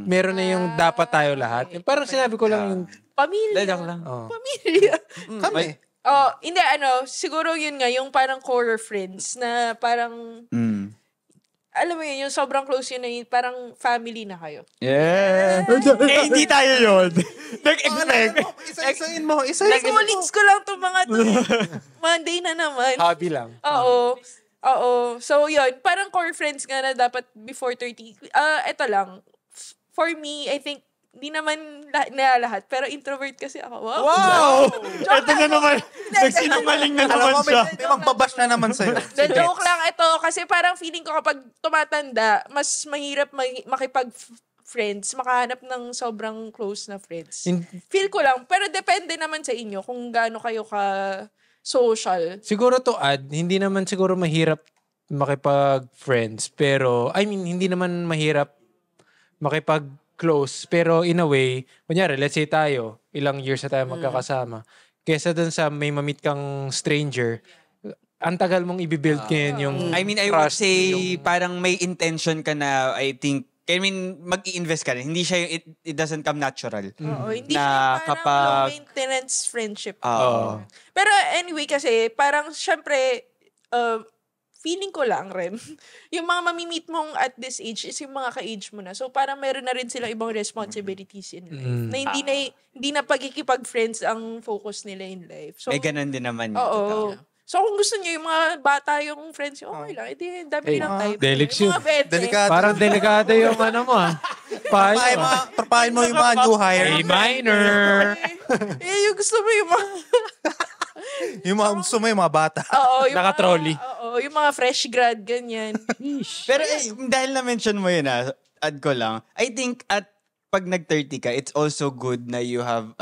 meron na yung dapat tayo lahat. Yung parang sinabi ko lang yung Pamilya. lang. Pamilya. Kami. Hindi, siguro yun nga, yung parang core friends na parang, alam mo yun, yung sobrang close yun na yun, parang family na kayo. Yeah. Hindi tayo yun. Nag-expect. Isa-isain mo. Isa-isain mo. Colleagues ko lang itong mga to. Monday na naman. hobby lang. Oo. So, yun. Parang core friends nga na dapat before 30. Ito lang. For me, I think Hindi naman lahat, pero introvert kasi ako. Wow! Ito na naman. Nagsinungaling na Alam naman mo, siya. may magbabash na naman sa'yo. The joke lang ito, kasi parang feeling ko kapag tumatanda, mas mahirap makipag-friends, makahanap ng sobrang close na friends. Feel ko lang, pero depende naman sa inyo kung gaano kayo ka-social. Siguro to add, hindi naman siguro mahirap makipag-friends, pero, hindi naman mahirap makipag-close, pero in a way, kunyari, let's say tayo, ilang years na tayo magkakasama, kesa dun sa may mamit kang stranger, ang tagal mong i-build ngayon yung I would say, parang may intention ka na, mag-i-invest ka rin. Hindi siya yung, it doesn't come natural. Oo, hindi Na siya parang kapag- low-maintenance friendship. Oo. Pero anyway, kasi parang syempre, feeling ko lang rin, yung mga mamimit mong at this age is yung mga ka-age mo na. So parang meron na rin silang ibang responsibilities in life. Na hindi na pagkikipag-friends ang focus nila in life. So, May ganun din naman. yun. oo. So kung gusto niyo yung mga bata yung friends, okay lang. Edi, dami ng type. Delix Yung yun. mga bete. Delikado. parang delikado yung mo Trapahin mo yung mga new hire. A minor. Yung gusto mo yung mga... Yung mga gusto mo yung mga bata. Oo, yung Naka-trolley. Yung mga fresh grad, ganyan. Pero dahil na-mention mo yun, add ko lang, I think pag nag-30 ka, it's also good na you have,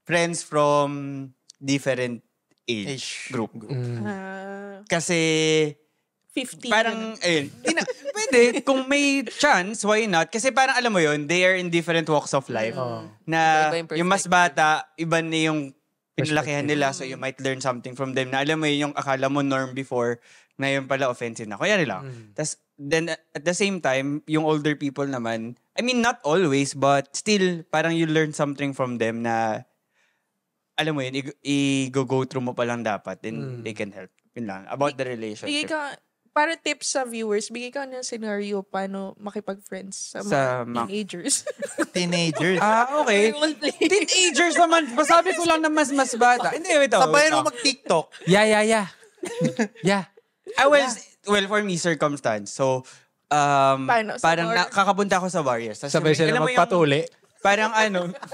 friends from different age group. Kasi, 50. parang, pwede, kung may chance, why not? Kasi parang alam mo yun, they are in different walks of life. Na Iba-iba yung yung mas bata, iba na yung pinalakihan nila, so you might learn something from them na alam mo yun, yung akala mo norm before, na yun pala offensive na. Kaya nila. Tas, then, at the same time, yung older people naman, not always, but still, parang you learn something from them na, alam mo yun, i-go through mo pa lang dapat, then they can help. Yun lang, about the Bigay relationship. ka, para tips sa viewers, bigay ka ng scenario paano makipag-friends sa Sa mga teenagers. Teenagers. Okay. Teenagers naman. Sabi ko lang na mas bata. Hindi, wait. Sabayan mo mag-TikTok. Yeah. Yeah. Well, for me, circumstance. So, Paano? Sa parang bar? kakapunta ako sa Warriors. Tas Sabay sila alam mo yung- magpatuli. Parang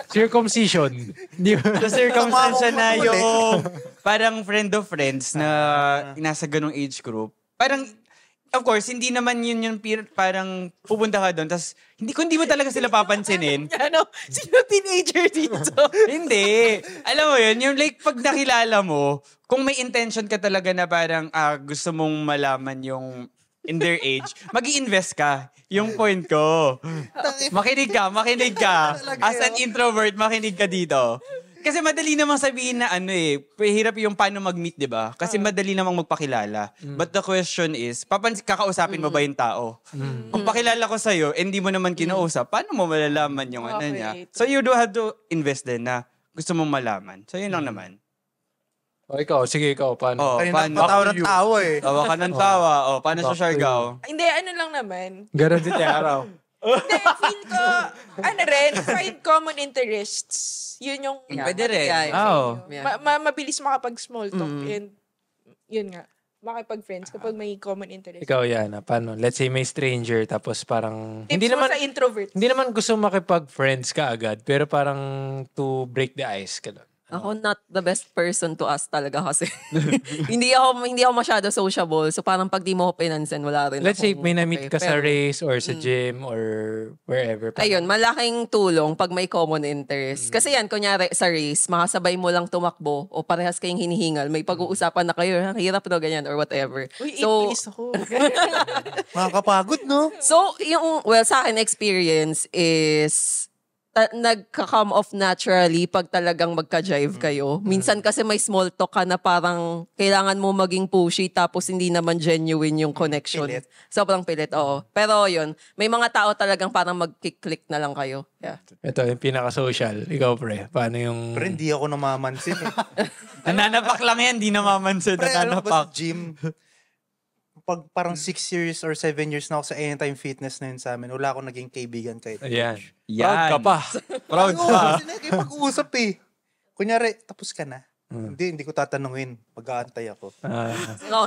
Circumcision. Di ba? sa circumstance na yung parang friend of friends na nasa ganong age group. Parang, of course, hindi naman yun yung parang pupunta ka doon, tas kung hindi mo talaga sila papansinin. Sino teenager dito? Hindi. Alam mo yun, yung like pag nakilala mo, kung may intention ka talaga na parang gusto mong malaman yung in their age, mag-i-invest ka. Yung point ko. Makinig ka. As an introvert, makinig ka dito. Kasi madali namang sabihin na hirap yung paano mag-meet, di ba? Kasi madali namang magpakilala. But the question is, kakausapin mo ba yung tao? Kung pakilala ko sa'yo, hindi mo naman kinausap, paano mo malalaman yung niya? So you do have to invest din na gusto mong malaman. So yun lang naman. O ikaw, paano? Paano? Patawa ng tawa eh. Tawa ka ng tawa. Paano sa Siargao? Hindi, ano lang naman. Ganon din yung araw. Hindi, feel ko, find common interests. Yun yung, Pwede rin. Yeah. mabilis makapag-small talk. And, yun nga, makipag-friends kapag may common interest. Ikaw yan, paano? Let's say may stranger, tapos parang... Tips mo sa introvert. Hindi naman gusto makipag-friends ka agad, pero parang to break the ice ka doon. Ako not the best person to ask talaga kasi hindi ako masyado sociable. So parang pag di mo ako pinansin, wala rin. Let's say may na-meet ka sa race or sa gym or wherever. Ayun, malaking tulong pag may common interest. Kasi yan, kunyari sa race, makasabay mo lang tumakbo o parehas kayong hinihingal, may pag-uusapan na kayo, hirap no, ganyan or whatever. Uy, So, please ako. Makakapagod, no? so sa akin experience is nagka-come off naturally pag talagang magka-jive kayo. Minsan kasi may small talk ka na parang kailangan mo maging pushy tapos hindi naman genuine yung connection. Pilit. Sobrang pilit, oo. Pero yun, may mga tao talagang parang mag-click na lang kayo. Yeah. Ito, yung pinaka-social. Ikaw, pre. Paano yung... Pero hindi ako namamansin eh. Nananapak lang yan, di namamansin. Pre, alam mo ba sa Nananapak. gym? Pag parang 6 years or 7 years na ako sa Anytime Fitness na yun sa amin, wala akong naging kaibigan kahit. Ayan. Yan. Proud ka pa. Proud Oo, ka. kasi nakikipag-usap eh. Kunyari, tapos ka na. Hindi ko tatanungin. Mag-aantay ako. No.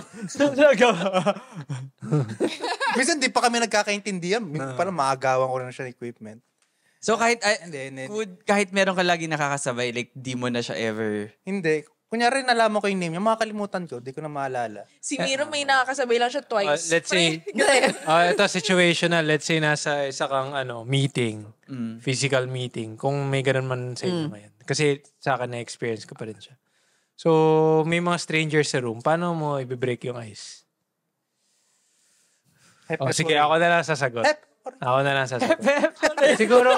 Minsan di pa kami nagkakaintindihan. Parang maagawan ko na siya ng equipment. So kahit, Hindi. kahit meron ka lagi nakakasabay, like di mo na siya ever... Hindi. Kunyari nalaman ko yung name niya, makakalimutan ko. Di ko na maalala. Si Miro may nakakasabay lang siya twice. Let's say, ito situational. Let's say nasa isa kang meeting, physical meeting. Kung may ganun man sa inyo ngayon. Kasi sa akin na-experience ko pa rin siya. So, may mga strangers sa room. Paano mo i-break yung ice? Sige, ako na lang sasagot. Ako na lang sasagot. Siguro,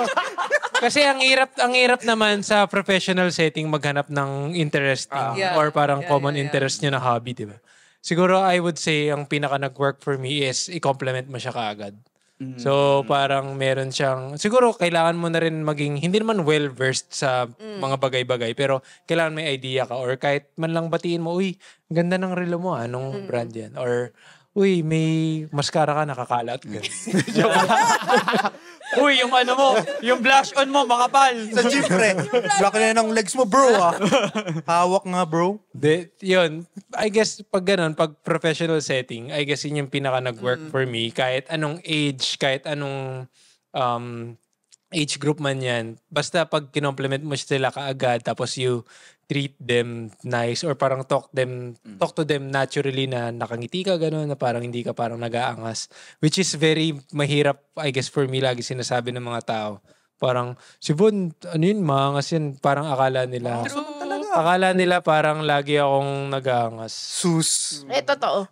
kasi ang hirap naman sa professional setting maghanap ng interesting or parang common interest nyo na hobby, di ba? Siguro, I would say, ang pinaka nag-work for me is i-compliment mo siya kaagad. So, parang meron siyang, siguro, kailangan mo na rin maging, hindi naman well-versed sa mga bagay-bagay, pero kailangan may idea ka. Or kahit man lang batiin mo, uy, ganda ng relo mo, anong brand yan? Or, uy, may mascara ka, nakakalat. Uy, yung ano mo, yung blush on mo, makapal. Sa gym, pre. Laki na ng legs mo, bro, Hawak nga, bro. Yun, I guess pag ganun, pag professional setting, I guess yun yung pinaka nag-work for me. Kahit anong age, kahit anong age group man yan. Basta pag kinomplement mo sila kaagad, tapos you treat them nice or parang talk to them naturally na nakangiti ka gano'n, na parang hindi ka parang nag-aangas. Which is very mahirap, I guess for me, lagi sinasabi ng mga tao. Parang, si Bon, ano yun, maangas yan. Parang akala nila parang lagi akong nag-aangas. Sus. Totoo.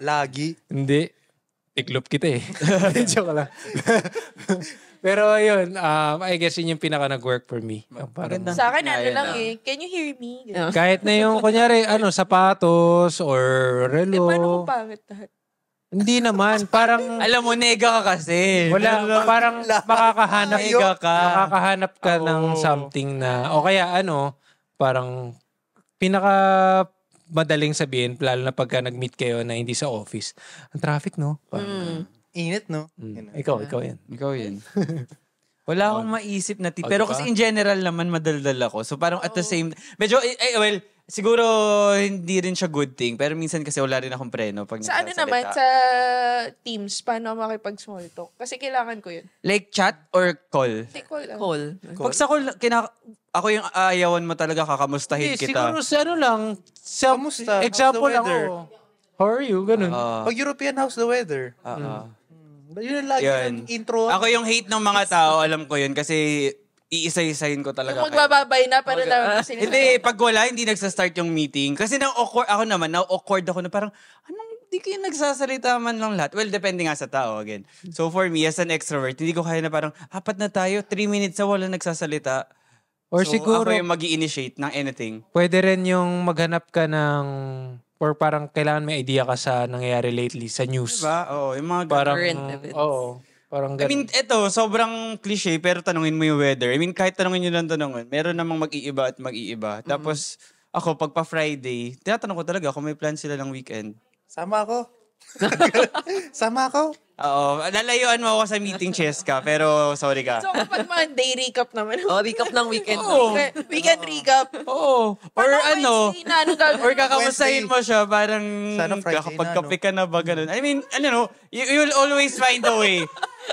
Lagi. Hindi. Tiklop kita eh. Joke lang. Pero ayun, I guess yun yung pinaka nag-work for me. Parang, Sa akin, lang can you hear me? kahit na yung, kunyari, sapatos or relo. Paano kung pangit lahat? Hindi naman. Parang, Alam mo, nega ka kasi. wala, parang makakahanap ka ng something na, o kaya parang pinaka madaling sabihin, lalo na pagka nag-meet kayo na hindi sa office. Ang traffic, no? Parang, Init, no? Ikaw yan. Ikaw yun. Wala akong maisip na tip. Pero kasi in general naman, madaldal ako. So parang at the same... Medyo, well, siguro hindi rin siya good thing. Pero minsan kasi wala rin akong preno pag Sa ano nagsasalita. naman, sa Teams, paano makipag-small talk? Kasi kailangan ko yun. Like chat or call? Hindi ko lang. Call. Pag sa call, ako yung ayawan mo talaga, kakamustahin Hindi, kita. siguro sa lang. Sa Kamusta? example How's the lang weather? How are you? Ganun. Pag European, how's the weather? Yun ang lagi Yun. ng intro. Ako yung hate ng mga tao, alam ko yun. Kasi iisa-isahin ko talaga. Yung magbababay na para lang sila. Hindi, pag wala, hindi nagsa-start yung meeting. Kasi na-awkward ako na parang, di kayo nagsasalita man lang lahat. Well, depende nga sa tao, again. So for me, as an extrovert, hindi ko kaya na parang, apat na tayo, 3 minutes na wala nagsasalita. Or So, siguro, ako yung mag-i-initiate ng anything. pwede rin yung maghanap ka ng, or parang kailangan may idea ka sa nangyayari lately sa news. Diba? Oo, yung mga Parang, Current events. oo. Parang I mean, eto, sobrang cliche, pero tanungin mo yung weather. I mean, kahit tanungin nyo lang tanungin, meron namang mag-iiba at mag-iiba. Tapos, ako, pag pa-Friday, tinatanong ko talaga kung may plan sila ng weekend. Sama ako. Sama ako. Oo, lalayuan mo ako sa meeting, Cheska, pero sorry ka. So, kapag Monday, recap naman. Recap ng weekend. Weekend recap. Oo. Or Parang ano, Wednesday na, anong gagawin? or kakamustahin mo siya, parang Sana Friday kakapagkape ka na ba, ganun. I mean, you will always find a way.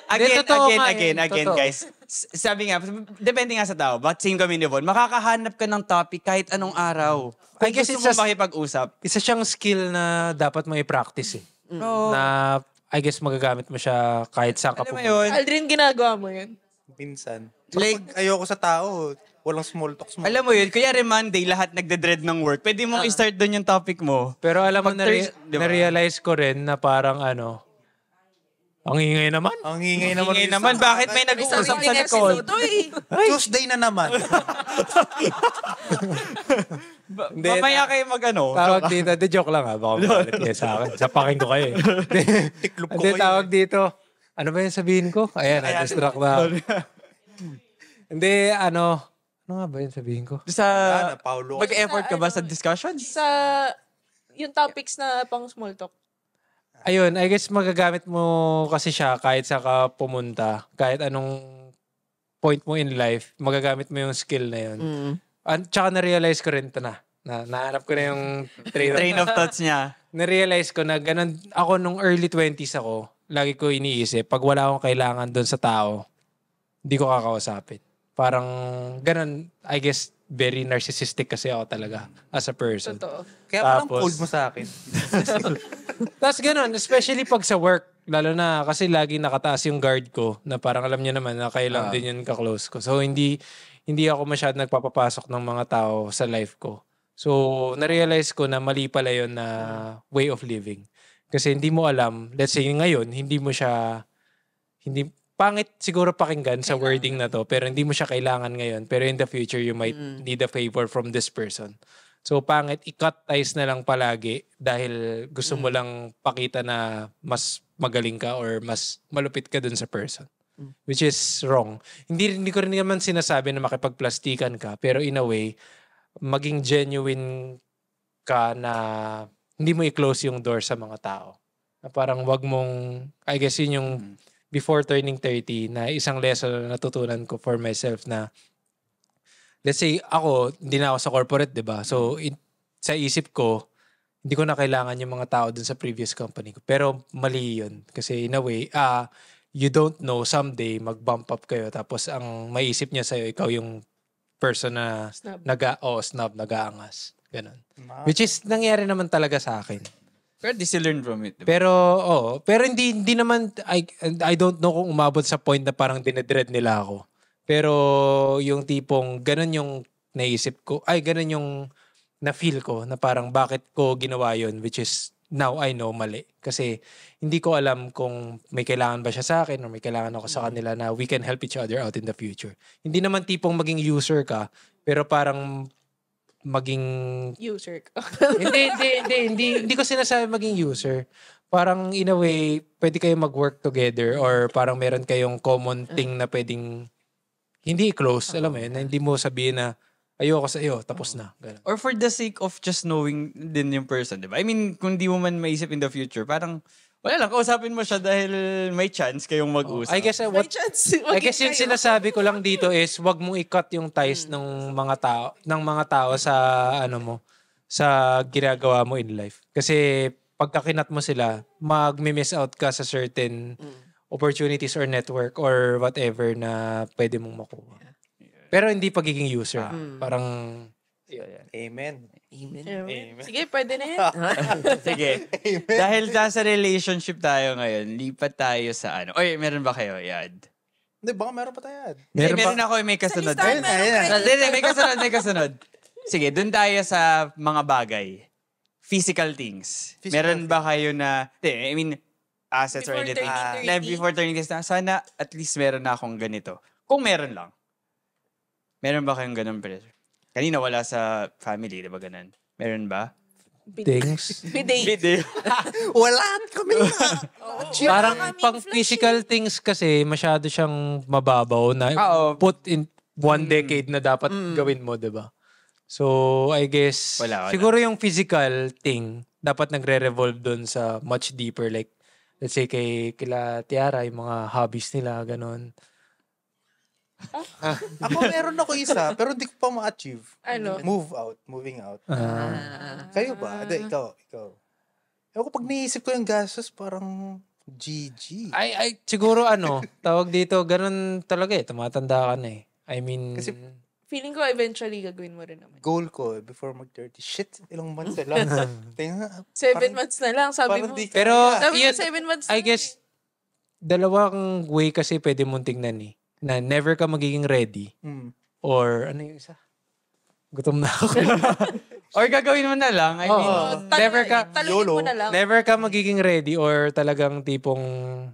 Again, Totoo. guys. Sabi nga, depende nga sa tao, but same kami ni Von, makakahanap ka ng topic kahit anong araw. I guess Kung it's gusto mo makipag-usap. Isa siyang skill na dapat mo i-practice eh. Oo. Na, I guess magagamit mo siya kahit saan ka Alam mo pumunta. yun? Aldrin, ginagawa mo yun. Minsan. Like- Like, pag ayoko sa tao, walang small talk. Alam mo yun, kaya Monday, lahat nagde-dread ng work. Pwede mong i-start doon yung topic mo. Pero alam mo, Pag Thursday, di ba? na-realize ko rin na parang ang ingay naman. Ang hingay naman. Ingay naman, bakit may nag-uusap sa likod? Tuesday na naman. Hindi, Mamaya kayo tawag dito, de joke lang baka magalit kayo sa akin. Sapakin ko kayo eh. Tiklop ko Hindi, kayo. tawag dito. Ano ba yung sabihin ko? Ayan, na-distract na ako. Hindi, ano nga ba yung sabihin ko? Sa, Paulo. mag-effort ka ba sa discussions? Sa, yung topics na pang small talk. Ayun, I guess magagamit mo kasi siya kahit sa ka pumunta, kahit anong point mo in life, magagamit mo yung skill na yun. Tsaka na-realize ko rin ito na Nahanap ko na yung train Train of thoughts niya. Na-realize ko na ganun, ako nung early 20s ako, lagi ko iniisip, pag wala akong kailangan doon sa tao, hindi ko kakausapin. Parang ganun, I guess, very narcissistic kasi ako talaga as a person. Totoo. Kaya parang Tapos- cold mo sa akin. Tapos ganun, especially pag sa work, lalo na kasi lagi nakataas yung guard ko na parang alam niyo naman na kailan din yun ka-close ko. So hindi ako masyad nagpapapasok ng mga tao sa life ko. So na-realize ko na mali pala yun na way of living. Kasi hindi mo alam, let's say ngayon, hindi pangit siguro pakinggan sa wording na to, pero hindi mo siya kailangan ngayon. Pero in the future, you might need a favor from this person. So pangit, i-cut ties na lang palagi dahil gusto mo lang pakita na mas magaling ka or mas malupit ka dun sa person. Which is wrong. Hindi ko rin naman sinasabi na makipagplastikan ka, pero in a way, maging genuine ka na hindi mo i-close yung door sa mga tao. Na parang wag mong, I guess yun yung before turning 30 na isang lesson na natutunan ko for myself na let's say ako, hindi na ako sa corporate, di ba? So sa isip ko, hindi ko na kailangan yung mga tao dun sa previous company ko. Pero mali yun. Kasi in a way, you don't know, someday mag-bump up kayo tapos ang maisip niya sa'yo, ikaw yung person na Snub. nag-aangas. Ganon. Which is nangyari naman talaga sa akin. Pero di still learn from it. Diba? Pero hindi naman, I don't know kung umabot sa point na parang dinedread nila ako. Pero yung tipong, ganun yung naisip ko, ganun yung na-feel ko na parang bakit ko ginawa yun, which is now I know mali. Kasi hindi ko alam kung may kailangan ba siya sa akin or may kailangan ako sa kanila na we can help each other out in the future. Hindi naman tipong maging user ka, pero parang maging... User ka. hindi ko sinasabi maging user. Parang in a way, pwede kayo mag-work together or parang meron kayong common thing na pwedeng hindi close. Alam mo yun, na hindi mo sabihin na ayoko sa iyo, tapos na. Ganun. Or for the sake of just knowing din yung person, di ba? I mean, kung di mo man maisip in the future, parang, wala lang, kausapin mo siya dahil may chance kayong mag-usap. I guess May chance. I guess yung sinasabi ko lang dito is wag mong i-cut yung ties ng mga tao sa sa ginagawa mo in life. Kasi pagka kinat mo sila, mag-miss out ka sa certain opportunities or network or whatever na pwede mong makuha. Pero hindi pagiging user. Parang Amen. Amen. Sige, pwede na yan. Sige. Dahil nasa relationship tayo ngayon, lipat tayo sa ano. Oy, meron ba kayo? Yad. Hindi, baka meron pa tayo. Meron ako, may kasunod. Sa listahan, meron pa. Hindi, may kasunod. Sige, dun tayo sa mga bagay. Physical things. Meron ba kayo na, I mean, assets or Before anything. turning 30. Na before turning 30, sana at least meron na akong ganito. Kung meron lang. Meron ba kayong ganun pressure? Kanina wala sa family, di ba ganun? Meron ba? things. Bidet. Video. Wala kami na. Parang pang physical things kasi masyado siyang mababaw na put in one decade na dapat gawin mo, di ba? So, I guess, Wala. siguro yung physical thing, dapat nagre-revolve dun sa much deeper. Like, let's say kila Tiara, yung mga hobbies nila, ganon. Ako meron ako isa, pero hindi ko pa ma-achieve. Ano? Moving out. Kayo ba? Hindi, ikaw. Ewan ko, pag naisip ko yung gastos, parang GG. Ay, siguro tawag dito, ganon talaga tumatanda ka na eh. I mean, Kasi Feeling ko eventually gagawin mo rin naman. goal ko, before mag-30, shit, ilang months na lang. Tingnan, 7 parang- months na lang, sabi parang mo. di- pero Sabi mo yun, 7 months na I guess, dalawang way kasi pwede mong tingnan eh. Na never ka magiging ready. Or, ano yung isa? Gutom na ako. Or gagawin mo na lang. I mean, never ka, Talungin mo na lang. never ka magiging ready or talagang tipong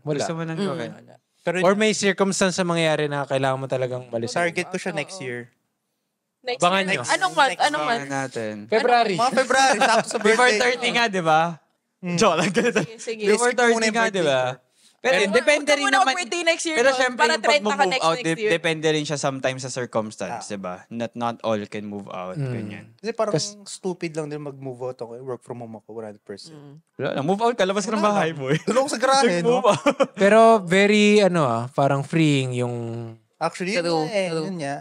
wala. gusto mo nang gawin. Pero Or may circumstance na mangyayari na kailangan mo talagang malis. target ko siya next year. Next Abangan year, nyo. Anong month? Next Anong month? natin. February. Mga February, sakto sa Before birthday. 30 nga, di ba? Joke lang, ganito. Sige. Before Skip ko muna 30 yung nga, di birthday ba? ko. Pero Huwag depende ka rin muna naman. mag-birthday next year Pero doon, syempre, para yung pag 30 ka move next out, year. depende rin siya sometimes sa circumstance, di ba? Not all can move out. Ganyan. Kasi parang stupid lang din mag-move out ako. Work from home ako, 100%. Wala lang, move out ka, labas ka ng bahay mo. Doon ako sa garahe, no? Move out. Pero very, parang freeing yung... Actually, yun True, nga eh. true. Yun nga.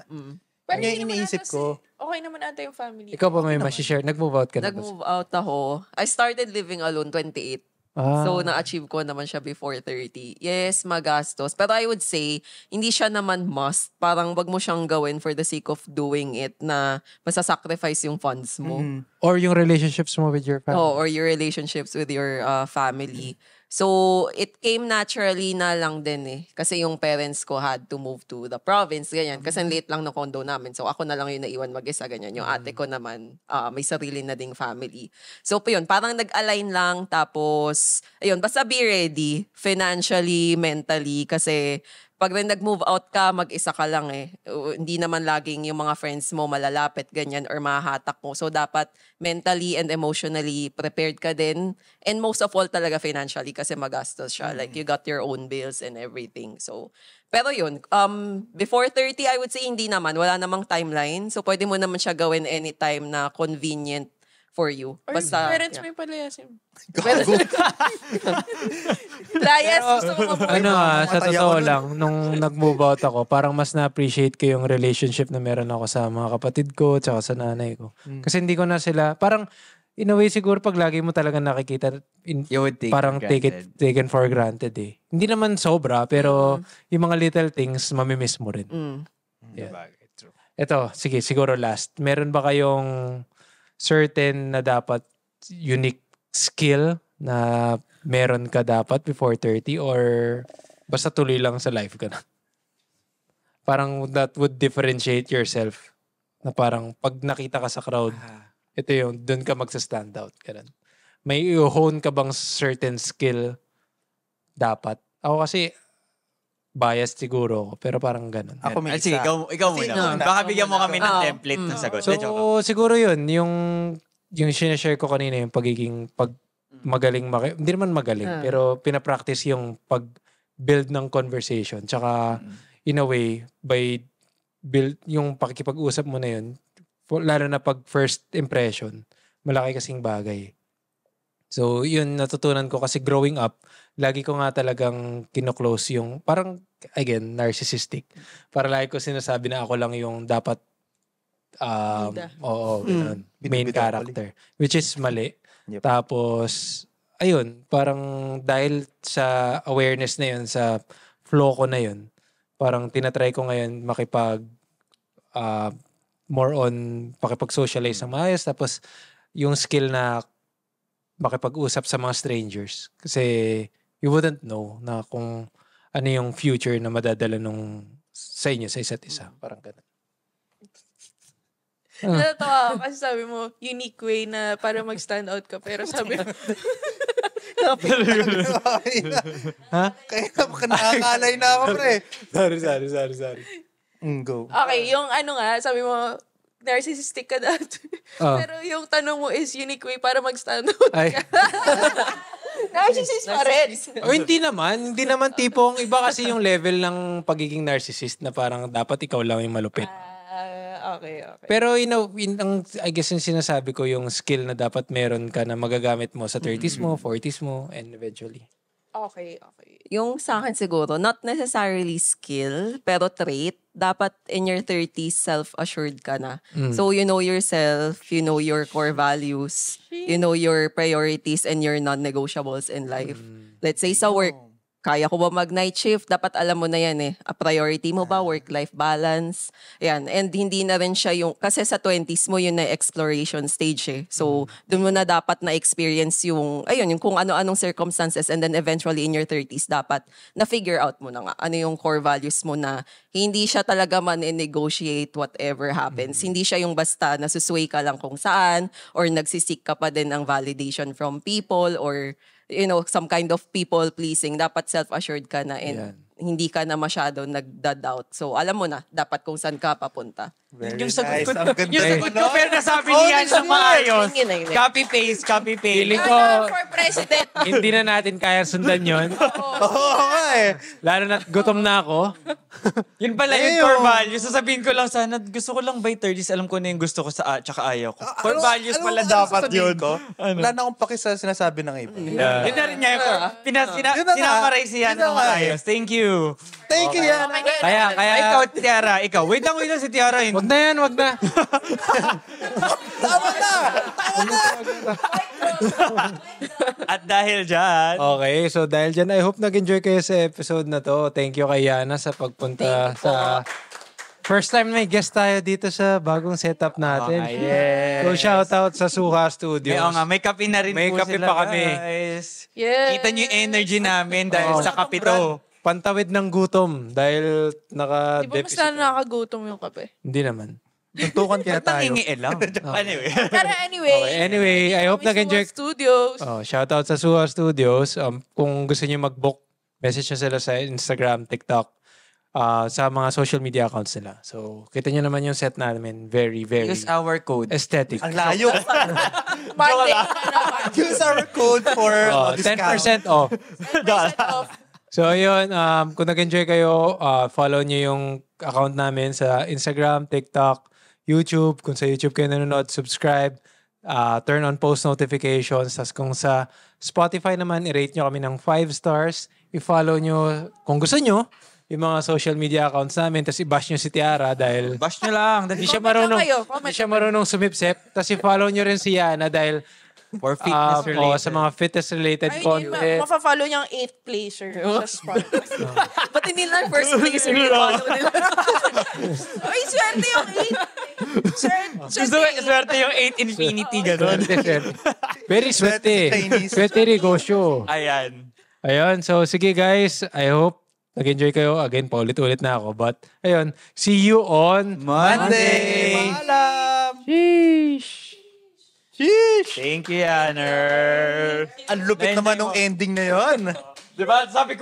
Pero Yun hindi yung naman iniisip ata ko. okay naman ata yung family. Ikaw pa may share. Nag-move out ka na ba? Nag-move out ako. I started living alone 28. So, na-achieve ko naman siya before 30. Yes, magastos. Pero I would say, hindi siya naman must. Parang wag mo siyang gawin for the sake of doing it na masasacrifice yung funds mo. Or yung relationships mo with your family. Oh, or your relationships with your family. So, it came naturally na lang din eh. Kasi yung parents ko had to move to the province, ganyan. Kasi late lang na condo namin. So, ako na lang yung naiwan mag-isa, ganyan. Yung ate ko naman, may sarili na ding family. So, yun, parang nag-align lang. Tapos, ayun, basta be ready. Financially, mentally. Kasi, pag rin nag-move out ka, mag-isa ka lang eh. Hindi naman laging yung mga friends mo malalapit, ganyan, or mahahatak mo. So, dapat mentally and emotionally prepared ka din. And most of all talaga financially kasi magastos siya. Like, you got your own bills and everything. So, pero yun, before 30, I would say hindi naman. Wala namang timeline. So, pwede mo naman siya gawin anytime na convenient for you. Or Basta, parents yeah. may palayasin. Gago. Trias, gusto ko Sa Mamatay totoo ako nun. lang, nung nag-move out ako, parang mas na-appreciate ko yung relationship na meron ako sa mga kapatid ko tsaka sa nanay ko. Kasi hindi ko na sila, parang, in a way siguro pag lagi mo talaga nakikita, You would take parang for taken for granted eh. Hindi naman sobra, pero yung mga little things, mamimiss mo rin. Yeah. Ito, sige, siguro last. Meron ba kayong certain na dapat unique skill na meron ka dapat before 30 or basta tuloy lang sa life ka na? Parang that would differentiate yourself na parang pag nakita ka sa crowd, ito yung dun ka magsa-stand out. Ganun. May i-hone ka bang certain skill dapat? Ako kasi biased siguro ako, pero parang ganun. Ako may Sige, isa. ikaw Kasi muna. no, Baka bigyan mo kami ng Oo. template na sagot. So, siguro yun, yung sinashare ko kanina, yung pagiging, magaling, hindi naman magaling, pero pinapractice yung pag-build ng conversation. Tsaka, in a way, by yung pakikipag-usap mo na yun, lalo na pag first impression, malaki kasing bagay. So, yun, natutunan ko kasi growing up, lagi ko nga talagang kino-close yung, parang, again, narcissistic. Para lagi ko sinasabi na ako lang yung dapat, ganun, main Binibitaw character. Which is mali. Yep. Tapos, ayun, parang dahil sa awareness na yun, sa flow ko na yun, parang tinatry ko ngayon more on pakipag-socialize ng maayos. Tapos, yung skill na makipag-usap sa mga strangers. Kasi you wouldn't know na kung ano yung future na madadala sa inyo, sa isa't isa. Parang ganun. Natatawa ako kasi sabi mo, unique way na para mag-stand out ka. Pero sabi mo, Ha? Kaya nakakalay na ako, pre. Sorry. Go. okay, yung ano nga, sabi mo, narcissistic ka dati. Oh. Pero yung tanong mo is unique way para mag-stand out Ay. ka. Narcissist pa rin. O hindi naman tipong iba kasi yung level ng pagiging narcissist na parang dapat ikaw lang yung malupit. Okay. Pero I guess yung sinasabi ko yung skill na dapat meron ka na magagamit mo sa 30s mo, 40s mo, and eventually. Okay. Yung sa akin siguro, not necessarily skill, pero trait. Dapat in your 30s, self-assured ka na. So, you know yourself, you know your core values, you know your priorities and your non-negotiables in life. Let's say sa work, kaya ko ba mag-night shift? Dapat alam mo na yan eh. A priority mo ba? Work-life balance? Yan. And hindi na rin siya yung, kasi sa 20s mo yun na exploration stage eh. So, dun mo na dapat na-experience yung kung ano-anong circumstances and then eventually in your 30s, dapat na-figure out mo na nga ano yung core values mo na hindi siya talaga man-negotiate whatever happens. Hindi siya yung basta nasusway ka lang kung saan or nagsisik ka pa din ng validation from people or some kind of people pleasing. Dapat self-assured ka na and hindi ka na masyado nagda-doubt. So, alam mo na dapat kung saan ka papunta. Very Yung sagot ko, nice. Ang ganda yung sagot ko, no? pero nasabi niya ng maayos. Yun na yun. Copy-paste. Feeling ko, For president. hindi na natin kaya sundan yun. Oo nga eh. Lalo na gutom na ako. Yun pala yung core values. Sasabihin ko lang sana, gusto ko lang by 30s, alam ko na yung gusto ko tsaka ayaw ko. Core values pala dapat yun. Wala na akong paki sa sinasabi ng iba. Yun na rin niya yung core. Yun na nga. Sinamarize yan Yun na ng nga eh. maayos. Thank you. Thank you, Yana. Kaya, ikaw, Tiara, ikaw. Wait lang si Tiara. Wag na yan, wag na. Tama na! At dahil dyan, Okay, so dahil dyan, I hope nag-enjoy kayo sa episode na to. Thank you kay Yana sa pagpunta sa... First time may guest tayo dito sa bagong setup natin. yes. So shout out sa Suha Studios. May, may kape na rin May po kape sila, pa kami. guys. Yes. Kita niyo yung energy namin dahil sa kape to. Pantawid ng gutom dahil Di ba mas naka-deficit. nakakagutom yung kape? Hindi naman. Tuntukan kaya tayo. Nangingi lang. Anyway. Pero anyway. Okay, anyway, I hope nag-enjoy. Studios. Shout out sa Suha Studios. Kung gusto niyo mag-book, message nyo sila sa Instagram, TikTok, sa mga social media accounts nila. So, kita nyo naman yung set namin. Very, very Use our code. aesthetic. Ang layo. Monday. Use our code for discount. 10% off. 10% off. So, ayun. Kung nag-enjoy kayo, follow nyo yung account namin sa Instagram, TikTok, YouTube. Kung sa YouTube kayo nanonood, subscribe. Turn on post notifications. Tapos kung sa Spotify naman, i-rate nyo kami ng 5 stars. I-follow nyo, kung gusto nyo, yung mga social media accounts namin. Tapos i-bash nyo si Tiara dahil Bash nyo lang. hindi siya Comment lang marunong, kayo, comment hindi siya marunong sumipsip. Tapos i-follow nyo rin si Yana dahil For fitness related. sa mga fitness-related Ay, content. mafa-follow niyang 8th placer sa Spotify. Ba't hindi lang first place yung follow nila? Ay, swerte yung 8. Swerte yung 8 infinity, gano'n. Very swerte. Chinese. Swerte negosyo. Ayan. Ayun, so sige guys, I hope nag-enjoy kayo. Again, paulit-ulit na ako. But, ayun, see you on Monday. Paalam! Sheesh! Sheesh! Thank you, Yanner. Ang lupit naman ng ending na yon. Diba? Sabi ko,